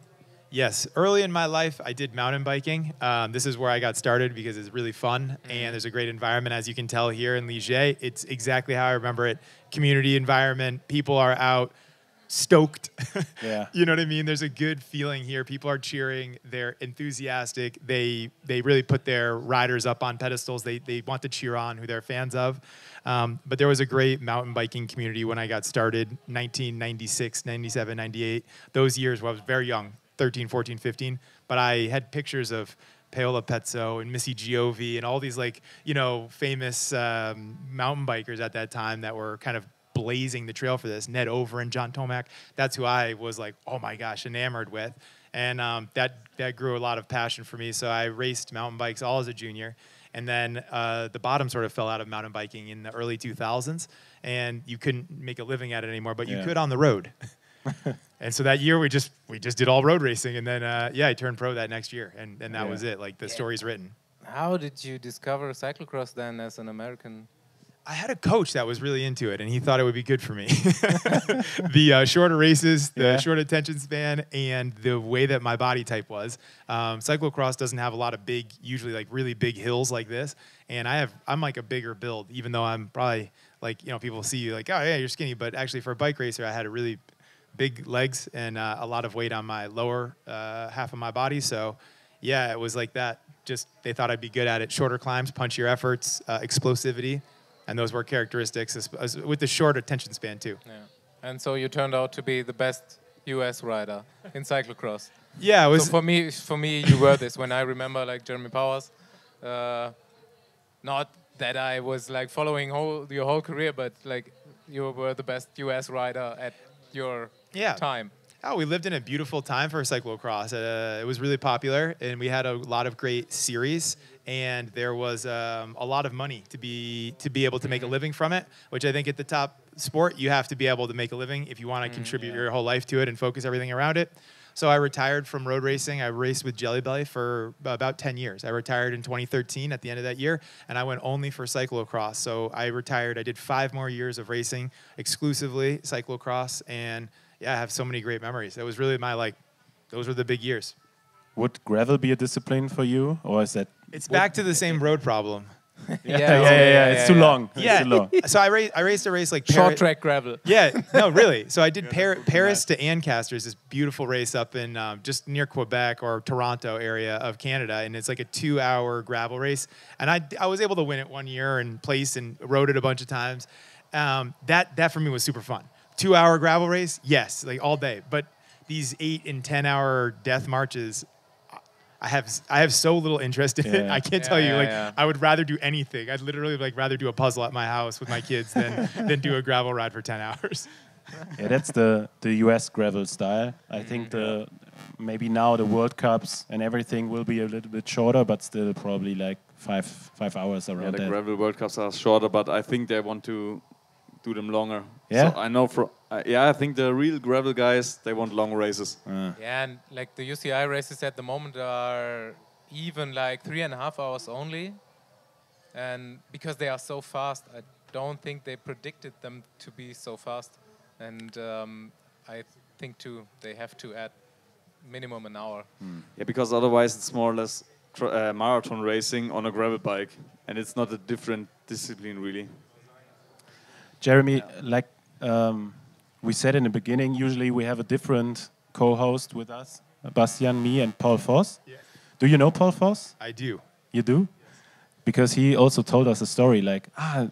Yes. Early in my life, I did mountain biking. This is where I got started because it's really fun and there's a great environment. As you can tell here in Ligier, it's exactly how I remember it. Community environment. People are out stoked. Yeah. You know what I mean? There's a good feeling here. People are cheering. They're enthusiastic. They really put their riders up on pedestals. They want to cheer on who they're fans of. But there was a great mountain biking community when I got started, 1996, 97, 98. Those years where I was very young, 13, 14, 15. But I had pictures of Paola Pezzo and Missy Giovi and all these famous mountain bikers at that time that were kind of blazing the trail for this. Ned Over and John Tomac. That's who I was like, oh my gosh, enamored with. And that grew a lot of passion for me. So I raced mountain bikes all as a junior. And then the bottom sort of fell out of mountain biking in the early 2000s. And you couldn't make a living at it anymore, but you could on the road. And so that year we just did all road racing. And then, I turned pro that next year. And that was it. Like, the story's written. How did you discover cyclocross then as an American? I had a coach that was really into it, and he thought it would be good for me. The shorter races, the short attention span, and the way that my body type was. Cyclocross doesn't have a lot of usually like really big hills like this, and I'm like a bigger build, even though I'm probably people see you like, oh yeah, you're skinny, but actually for a bike racer, I had a really big legs and a lot of weight on my lower half of my body. So yeah, it was like that. Just they thought I'd be good at it. Shorter climbs, punchier efforts, explosivity. And those were characteristics as with the short attention span too. Yeah. And so you turned out to be the best US rider in cyclocross. Yeah, it was. So for me, you were this. When I remember like Jeremy Powers, not that I was like following your whole career, but like you were the best US rider at your time. Oh, we lived in a beautiful time for cyclocross. It was really popular, and we had a lot of great series. And there was a lot of money to be able to make a living from it, which I think at the top sport, you have to be able to make a living if you want to contribute your whole life to it and focus everything around it. So I retired from road racing. I raced with Jelly Belly for about 10 years. I retired in 2013 at the end of that year, and I went only for cyclocross. So I retired. I did 5 more years of racing, exclusively cyclocross, and I have so many great memories. That was really those were the big years. Would gravel be a discipline for you, or is that? It's back to the same road problem. Yeah. It's too long. Yeah. It's too long. So I raced a race like short track gravel. Yeah. No, really. So I did Paris to Ancaster, this beautiful race up in just near Quebec or Toronto area of Canada, and it's like a 2-hour gravel race. And I was able to win it one year and place and rode it a bunch of times. That for me was super fun. 2-hour gravel race, yes, like all day. But these 8 and 10-hour death marches, I have so little interest in it. I can't tell you. I would rather do anything. I'd literally rather do a puzzle at my house with my kids than do a gravel ride for 10 hours. Yeah, that's the US gravel style. I think maybe now the World Cups and everything will be a little bit shorter, but still probably like 5 hours around that. The gravel World Cups are shorter, but I think they want to do them longer. Yeah? So I know I think the real gravel guys, they want long races. Yeah, and like the UCI races at the moment are even like 3.5 hours only. And because they are so fast, I don't think they predicted them to be so fast. And I think too, they have to add minimum an hour. Yeah, because otherwise it's more or less marathon racing on a gravel bike. And it's not a different discipline really. Jeremy, like we said in the beginning, usually we have a different co-host with us, Bastian, me, and Paul Voss. Yeah. Do you know Paul Voss? I do. You do? because he also told us a story like,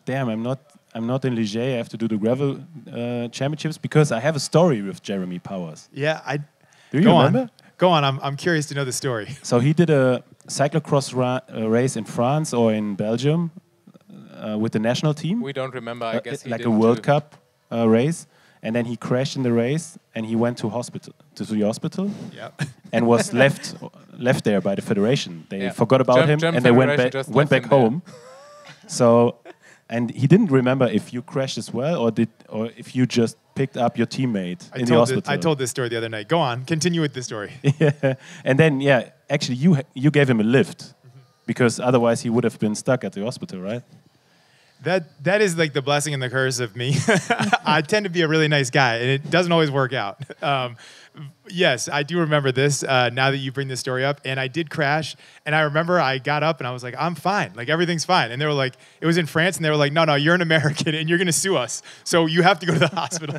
damn, I'm not in Ligier. I have to do the gravel championships because I have a story with Jeremy Powers. Yeah, Do you remember? Go on. I'm curious to know the story. So he did a cyclocross race in France or in Belgium with the national team. We don't remember. I guess he like did a World too. Cup race, and then he crashed in the race, and he went to the hospital, Yeah. and was left there by the federation. They forgot about him, German and they went Federation back just left him there. home. So, and he didn't remember if you crashed as well, or if you just picked up your teammate in the hospital. I told this story the other night. Go on. Continue with the story. Yeah. And then, actually, you gave him a lift, because otherwise he would have been stuck at the hospital, right? That is like the blessing and the curse of me. I tend to be a really nice guy, and it doesn't always work out. Yes, I do remember this now that you bring this story up. And I did crash. And I remember I got up and I was like, I'm fine. Like, everything's fine. And they were like, it was in France. And they were like, no, you're an American and you're going to sue us. So you have to go to the hospital.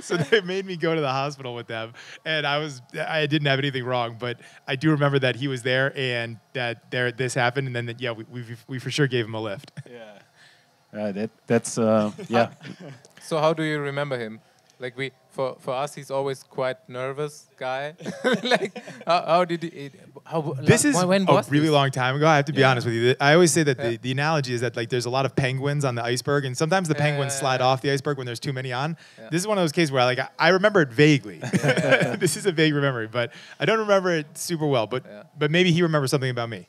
So they made me go to the hospital with them. And I didn't have anything wrong. But I do remember that he was there and that this happened. And then, we for sure gave him a lift. Yeah. That's yeah. So how do you remember him? Like for us, he's always quite nervous guy. Like how did he? This is when a was really this? long time ago. I have to be honest with you. I always say that the analogy is that like there's a lot of penguins on the iceberg, and sometimes the penguins slide off the iceberg when there's too many on. Yeah. This is one of those cases where I remember it vaguely. This is a vague memory, but I don't remember it super well. But maybe he remembers something about me.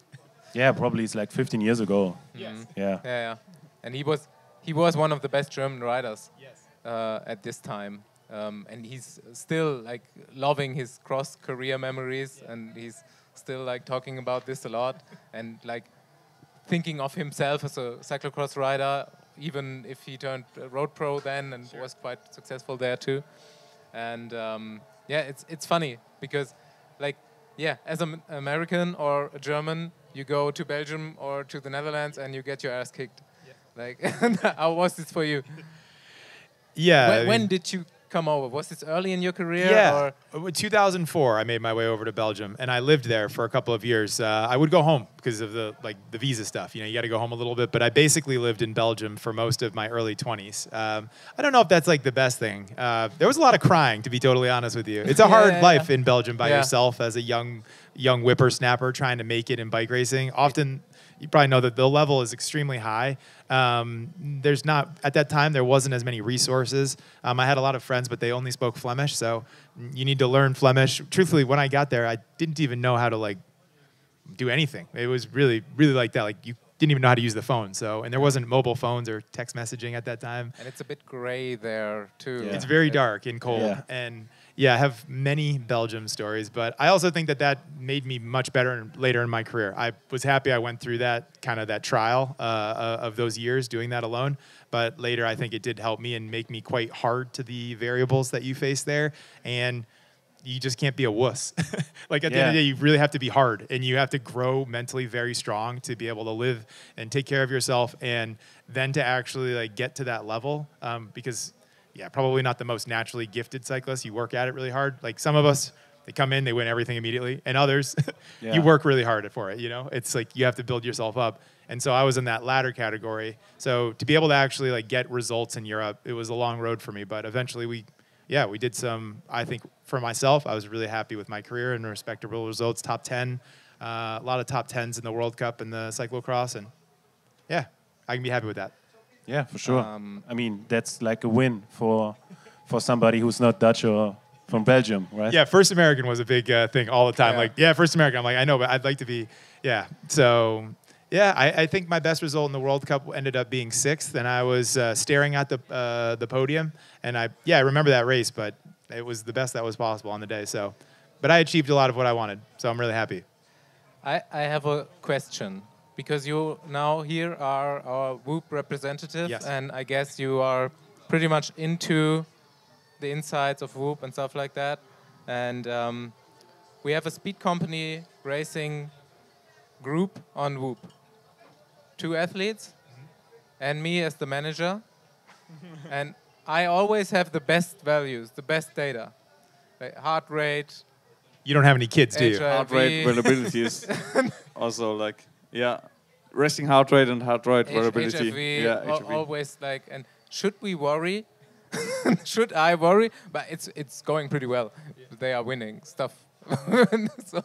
Yeah, probably it's like 15 years ago. Yes. Yeah. And he was one of the best German riders. Yes. At this time, and he's still like loving his cross career memories, and he's still like talking about this a lot, and like thinking of himself as a cyclocross rider, even if he turned road pro then and was quite successful there too. And it's funny because like as an American or a German, you go to Belgium or to the Netherlands and you get your ass kicked. Like how was this for you? Yeah. When did you come over? Was this early in your career? Yeah. In 2004, I made my way over to Belgium, and I lived there for a couple of years. I would go home because of the visa stuff. You got to go home a little bit, but I basically lived in Belgium for most of my early 20s. I don't know if that's like the best thing. There was a lot of crying, to be totally honest with you. It's a hard life in Belgium by yourself as a young whippersnapper trying to make it in bike racing. Often, you probably know that the level is extremely high. There's not, at that time, there wasn't as many resources. I had a lot of friends, but they only spoke Flemish, so you need to learn Flemish. Truthfully, when I got there, I didn't even know how to do anything. It was really, really like that. Like, you didn't even know how to use the phone. And there wasn't mobile phones or text messaging at that time. And it's a bit gray there too. Yeah. It's very dark and cold. Yeah. And I have many Belgium stories, but I also think that made me much better later in my career. I was happy I went through that trial of those years doing that alone. But later, I think it did help me and make me quite hard to the variables that you face there. And you just can't be a wuss. At the end of the day, you really have to be hard, and you have to grow mentally very strong to be able to live and take care of yourself, and then to actually get to that level. Because probably not the most naturally gifted cyclists. You work at it really hard. Like some of us, they come in, they win everything immediately, and others, you work really hard for it. It's like you have to build yourself up. And so I was in that latter category. So to be able to actually get results in Europe, it was a long road for me. But eventually we did some. I think for myself, I was really happy with my career and respectable results. Top 10, a lot of top 10s in the World Cup and the cyclocross, and I can be happy with that. Yeah, for sure. I mean, that's like a win for somebody who's not Dutch or from Belgium, right? Yeah, First American was a big thing all the time. Yeah. First American. I'm like, I know, but I'd like to be. Yeah. So. Yeah, I think my best result in the World Cup ended up being 6th, and I was staring at the podium, and I remember that race, but it was the best that was possible on the day. So, but I achieved a lot of what I wanted, so I'm really happy. I have a question, because you now here are our WHOOP representative, and I guess you are pretty much into the insides of WHOOP and stuff like that. And we have a speed company racing group on WHOOP. 2 athletes and me as the manager. And I always have the best values, the best data. Like heart rate. You don't have any kids, do you? HRV. Heart rate, availability is also Yeah, resting heart rate and heart rate variability. HFV, Yeah, HFV. always like. And should we worry? Should I worry? But it's going pretty well. They are winning stuff. So.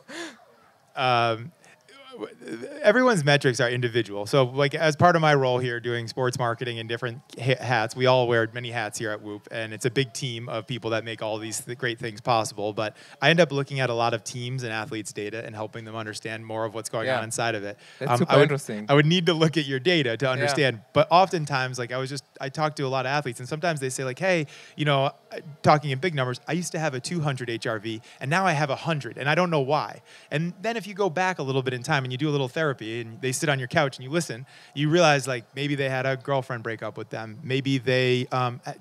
Everyone's metrics are individual. So, like, as part of my role here doing sports marketing and different hats, we all wear many hats here at WHOOP, and it's a big team of people that make all these great things possible. But I end up looking at a lot of teams and athletes' data and helping them understand more of what's going on inside of it. That's super interesting. I would need to look at your data to understand. But oftentimes, like, I talk to a lot of athletes, and sometimes they say, like, hey, you know, talking in big numbers, I used to have a 200 HRV, and now I have 100, and I don't know why. And then if you go back a little bit in time and you do a little therapy and they sit on your couch and you listen, you realize, like, maybe they had a girlfriend break up with them. Maybe they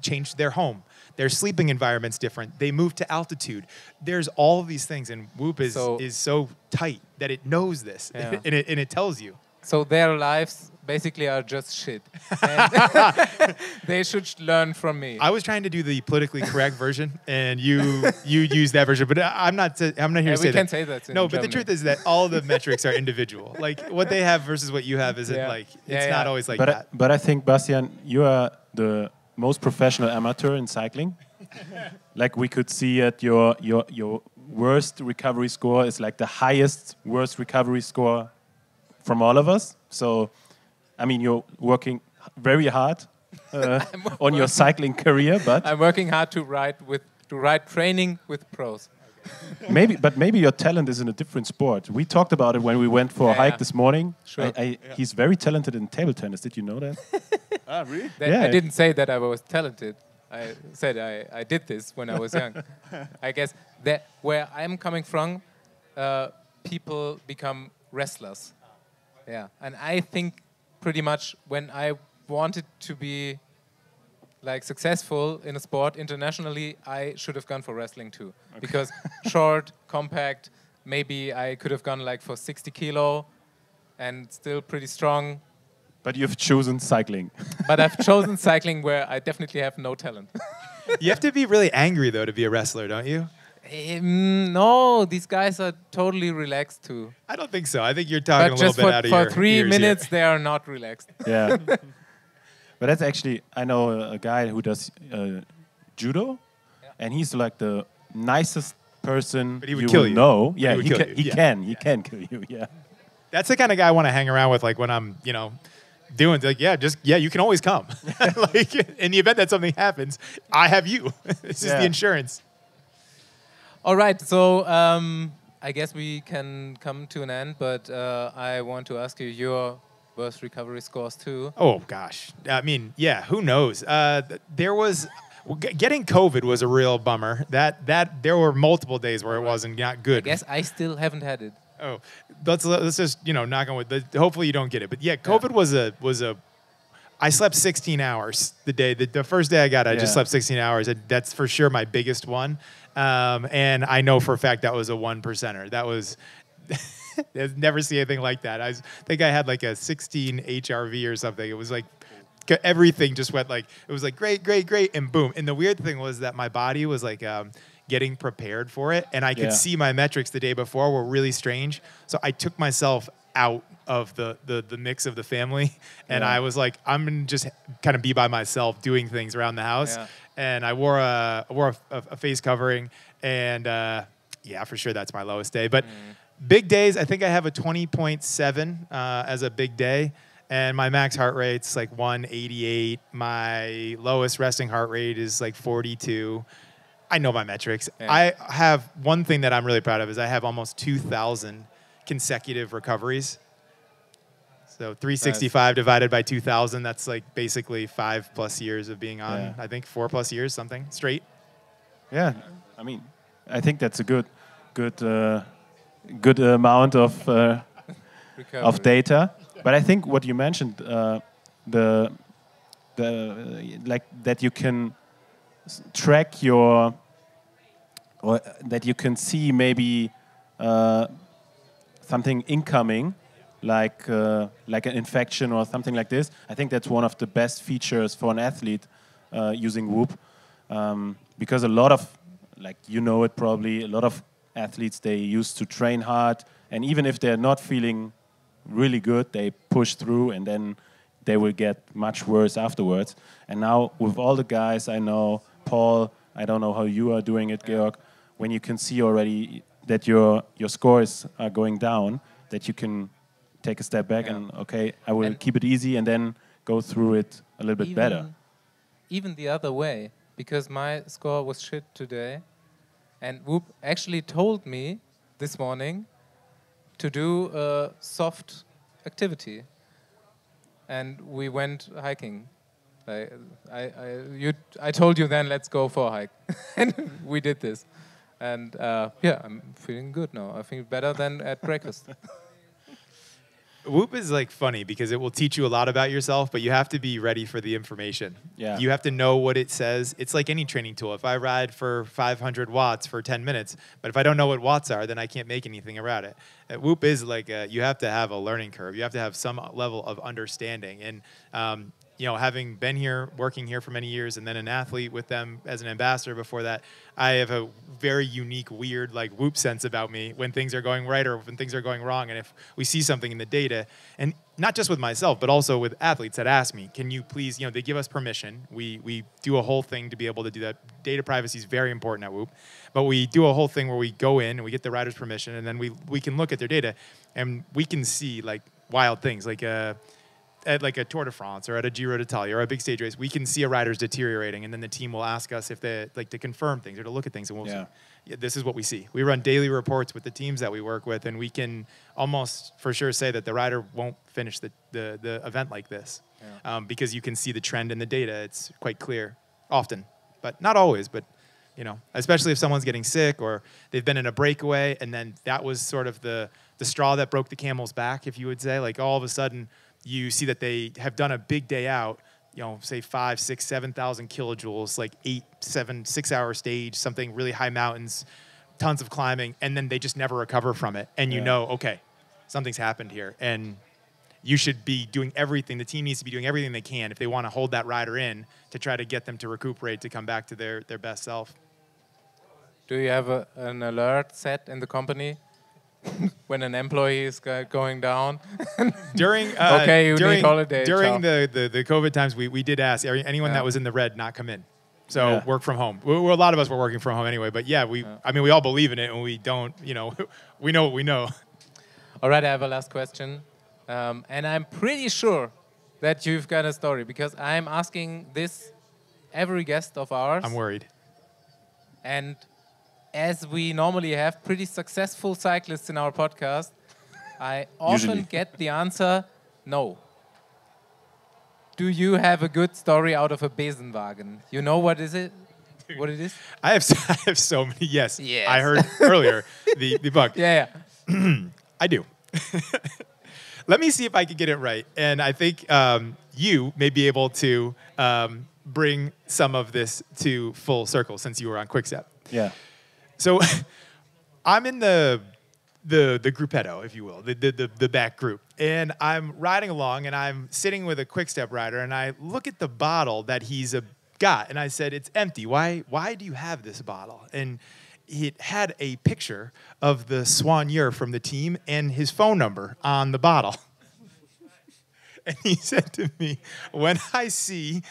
changed their home. Their sleeping environment's different. They moved to altitude. There's all of these things, and WHOOP is so tight that it knows this, and it tells you. So their lives basically are just shit. And they should learn from me. I was trying to do the politically correct version, and you use that version. But I'm not here to say that. We can say that. No, but the truth is that all the metrics are individual. Like, what they have versus what you have isn't like, it's not always like that. But I think, Bastian, you are the most professional amateur in cycling. Like, we could see at your worst recovery score is like the highest worst recovery score from all of us. So, I mean, you're working very hard on your cycling career, but I'm working hard to ride training with pros. maybe your talent is in a different sport. We talked about it when we went for a hike this morning. Sure. He's very talented in table tennis. Did you know that? Ah, really? I didn't say that I was talented. I said I did this when I was young. I guess that where I'm coming from, people become wrestlers. Yeah, and I think pretty much when I wanted to be like successful in a sport internationally, I should have gone for wrestling too. Okay. Because short, compact, maybe I could have gone like for 60 kilo and still pretty strong. But you've chosen cycling. But I've chosen cycling where I definitely have no talent. You have to be really angry, though, to be a wrestler, don't you? No, these guys are totally relaxed too. I don't think so. I think you're talking a little bit out of your But just for 3 minutes, here. they are not relaxed. Yeah. But that's actually, I know a guy who does judo, and he's like the nicest person but he would kill you. Know. But Yeah, he can kill you, yeah. That's the kind of guy I want to hang around with, like when I'm, doing, like, you can always come. Like, in the event that something happens, I have you. This is the insurance. All right, so I guess we can come to an end, but I want to ask you your worst recovery scores too. Oh gosh, I mean, who knows? Getting COVID was a real bummer. That there were multiple days where it wasn't not good. I guess I still haven't had it. Oh, let's just knock on wood. Hopefully you don't get it. But COVID was a. I slept 16 hours the first day I got it. I just slept 16 hours. That's for sure my biggest one. And I know for a fact that was a 1%er. That was, I've never seen anything like that. I think I had like a 16 HRV or something. It was like, everything just went like, it was like, great, and boom. And the weird thing was that my body was like getting prepared for it. And I could see my metrics the day before were really strange. So I took myself out of the mix of the family. And I was like, I'm going to just kind of be by myself doing things around the house. Yeah. And I wore a face covering, and for sure that's my lowest day. But big days, I think I have a 20.7 as a big day, and my max heart rate's like 188. My lowest resting heart rate is like 42. I know my metrics. Yeah. I have one thing that I'm really proud of is I have almost 2,000 consecutive recoveries. So 365 divided by 2,000, that's like basically 5+ years of being on, I think 4+ years, something straight. Yeah, I mean, I think that's a good amount of data. But I think what you mentioned, the like that you can track or that you can see maybe something incoming. Like an infection or something like this. I think that's one of the best features for an athlete using WHOOP, because a lot of, like it probably, a lot of athletes, they used to train hard, and even if they're not feeling really good, they push through, and then they will get much worse afterwards. And now with all the guys I know, Paul, I don't know how you are doing it, Georg, when you can see already that your scores are going down, that you can take a step back and, okay, I will keep it easy and then go through it a little bit better. Even the other way, because my score was shit today, and WHOOP actually told me this morning to do a soft activity. And we went hiking. I told you then, let's go for a hike. And we did this. And I'm feeling good now. I feel better than at breakfast. WHOOP is like funny because it will teach you a lot about yourself, but you have to be ready for the information. Yeah. You have to know what it says. It's like any training tool. If I ride for 500 watts for 10 minutes, but if I don't know what watts are, then I can't make anything about it. WHOOP is like you have to have a learning curve. You have to have some level of understanding. And having been here, working here for many years, and then an athlete with them as an ambassador before that, I have a very unique, weird, like WHOOP sense about me when things are going right or when things are going wrong. And if we see something in the data, and not just with myself, but also with athletes that ask me, can you please, they give us permission. We do a whole thing to be able to do that. Data privacy is very important at WHOOP, but we do a whole thing where we go in and we get the riders' permission, and then we can look at their data, and we can see like wild things, like at like a Tour de France or at a Giro d'Italia or a big stage race, we can see a rider's deteriorating, and then the team will ask us if they like to confirm things or to look at things, and we'll say, this is what we see. We run daily reports with the teams that we work with, and we can almost for sure say that the rider won't finish the event like this because you can see the trend in the data. It's quite clear often, but not always. But especially if someone's getting sick or they've been in a breakaway, and then that was sort of the straw that broke the camel's back, if you would say. Like all of a sudden, you see that they have done a big day out, say 5, 6, 7,000 kilojoules, like 6-hour stage, something really high mountains, tons of climbing, and then they just never recover from it. And okay, something's happened here. And you should be doing everything. The team needs to be doing everything they can if they want to hold that rider in to try to get them to recuperate, to come back to their best self. Do you have an alert set in the company? When an employee is going down during need holiday. During the COVID times, we did ask anyone that was in the red not come in. So work from home. A lot of us were working from home anyway. But we all believe in it, and we don't. We know what we know. All right, I have a last question, and I'm pretty sure that you've got a story because I'm asking this every guest of ours. I'm worried. And as we normally have pretty successful cyclists in our podcast, I often get the answer, no. Do you have a good story out of a Besenwagen? You know what is it? What it is? I have so many. Yes. I heard earlier the Puck. Yeah. I do. Let me see if I can get it right. And I think you may be able to bring some of this to full circle since you were on Quickstep. Yeah. So I'm in the gruppetto, if you will, the back group. And I'm riding along, and I'm sitting with a Quickstep rider, and I look at the bottle that he's got, and I said, it's empty. Why do you have this bottle? And it had a picture of the soigneur from the team and his phone number on the bottle. And he said to me, when I see,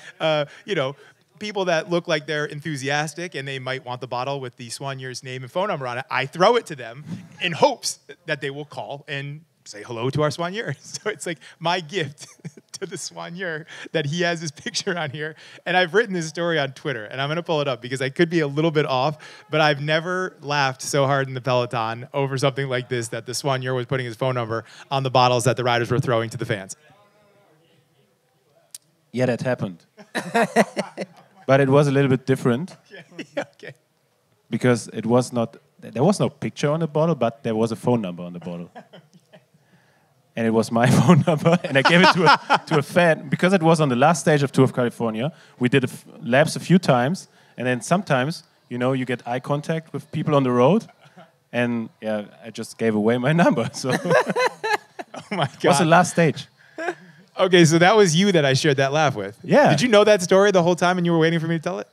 people that look like they're enthusiastic and they might want the bottle with the soigneur's name and phone number on it, I throw it to them in hopes that they will call and say hello to our soigneur. So it's like my gift to the soigneur that he has his picture on here. And I've written this story on Twitter, and I'm going to pull it up because I could be a little bit off, but I've never laughed so hard in the peloton over something like this, that the soigneur was putting his phone number on the bottles that the riders were throwing to the fans. Yeah, that happened. But it was a little bit different. Okay. Because there was no picture on the bottle, but there was a phone number on the bottle. And it was my phone number, and I gave it to a fan because it was on the last stage of Tour of California. We did laps a few times, and then sometimes, you get eye contact with people on the road, and I just gave away my number. So oh my God. It was the last stage. Okay, so that was you that I shared that laugh with. Yeah. Did you know that story the whole time and you were waiting for me to tell it?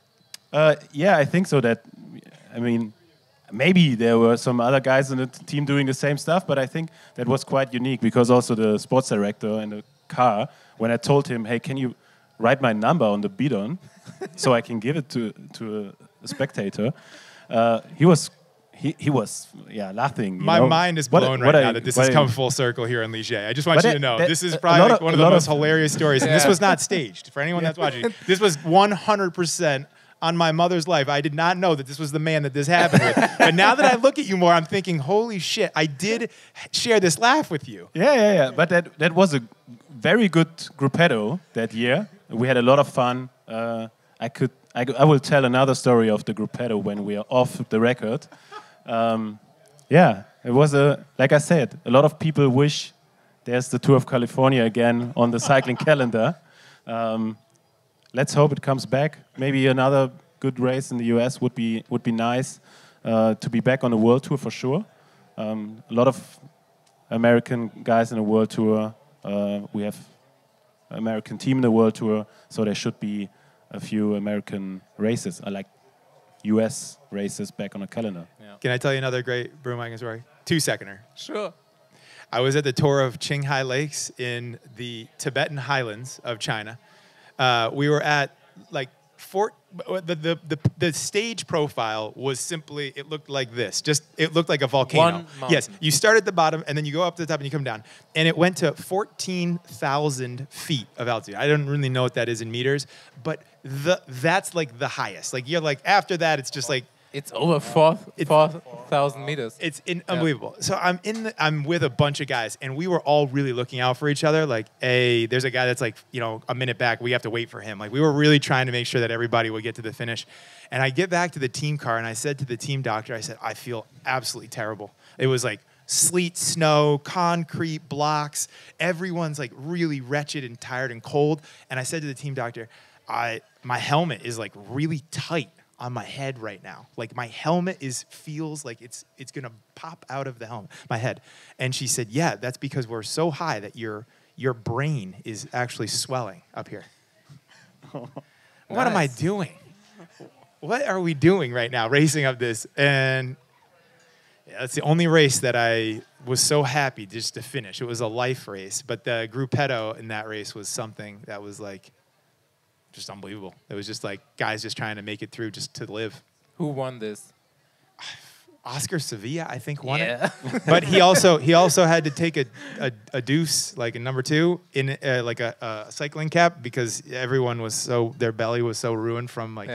Yeah, I think so. maybe there were some other guys in the team doing the same stuff, but I think that was quite unique because also the sports director in the car, when I told him, hey, can you write my number on the bidon so I can give it to a spectator, he was laughing. My mind is blown right now that this has come full circle here in Ligier. I just want you to know this is probably one of the most hilarious stories, and this was not staged. For anyone that's watching, this was 100% on my mother's life. I did not know that this was the man that this happened with. But now that I look at you more, I'm thinking, holy shit, I did share this laugh with you. Yeah. But that was a very good gruppetto that year. We had a lot of fun. I will tell another story of the gruppetto when we are off the record. It was like I said, a lot of people wish there's the Tour of California again on the cycling calendar. Let's hope it comes back. Maybe another good race in the US would be nice to be back on the World Tour for sure. A lot of American guys in the World Tour. We have an American team in the World Tour, so there should be a few American races. I like US races back on the calendar. Yeah. Can I tell you another great broomhiking story? 2-seconder. Sure. I was at the tour of Qinghai Lakes in the Tibetan highlands of China. We were at like the stage profile was simply, it looked like this. It looked like a volcano. Yes, you start at the bottom and then you go up to the top and you come down. And it went to 14,000 feet of altitude. I don't really know what that is in meters, but that's like the highest. Like you're like, after that, it's just like, it's over 4,000 meters. It's unbelievable. So I'm with a bunch of guys, and we were all really looking out for each other. Like, hey, there's a guy that's like, a minute back. We have to wait for him. Like, we were really trying to make sure that everybody would get to the finish. And I get back to the team car, and I said to the team doctor, I said, I feel absolutely terrible. It was like sleet, snow, concrete blocks. Everyone's like really wretched and tired and cold. And I said to the team doctor, my helmet is like really tight on my head right now. Like my helmet feels like it's gonna pop out of my head. And she said, yeah, that's because we're so high that your brain is actually swelling up here. What am I doing? What are we doing right now, racing up this? And that's the only race that I was so happy just to finish. It was a life race, but the gruppetto in that race was something that was like, just unbelievable. It was just like guys just trying to make it through just to live. Who won this? Oscar Sevilla, I think, won it. But he also had to take a deuce, like a number 2, in like a cycling cap because everyone was their belly was so ruined from like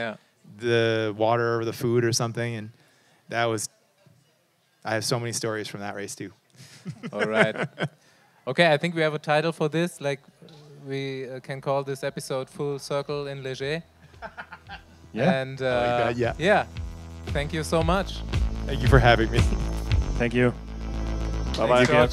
the water or the food or something. And I have so many stories from that race too. All right. Okay, I think we have a title for this. Like, we can call this episode Full Circle in Léger. And yeah. Thank you so much. Thank you for having me. Thank you. Bye-bye, George.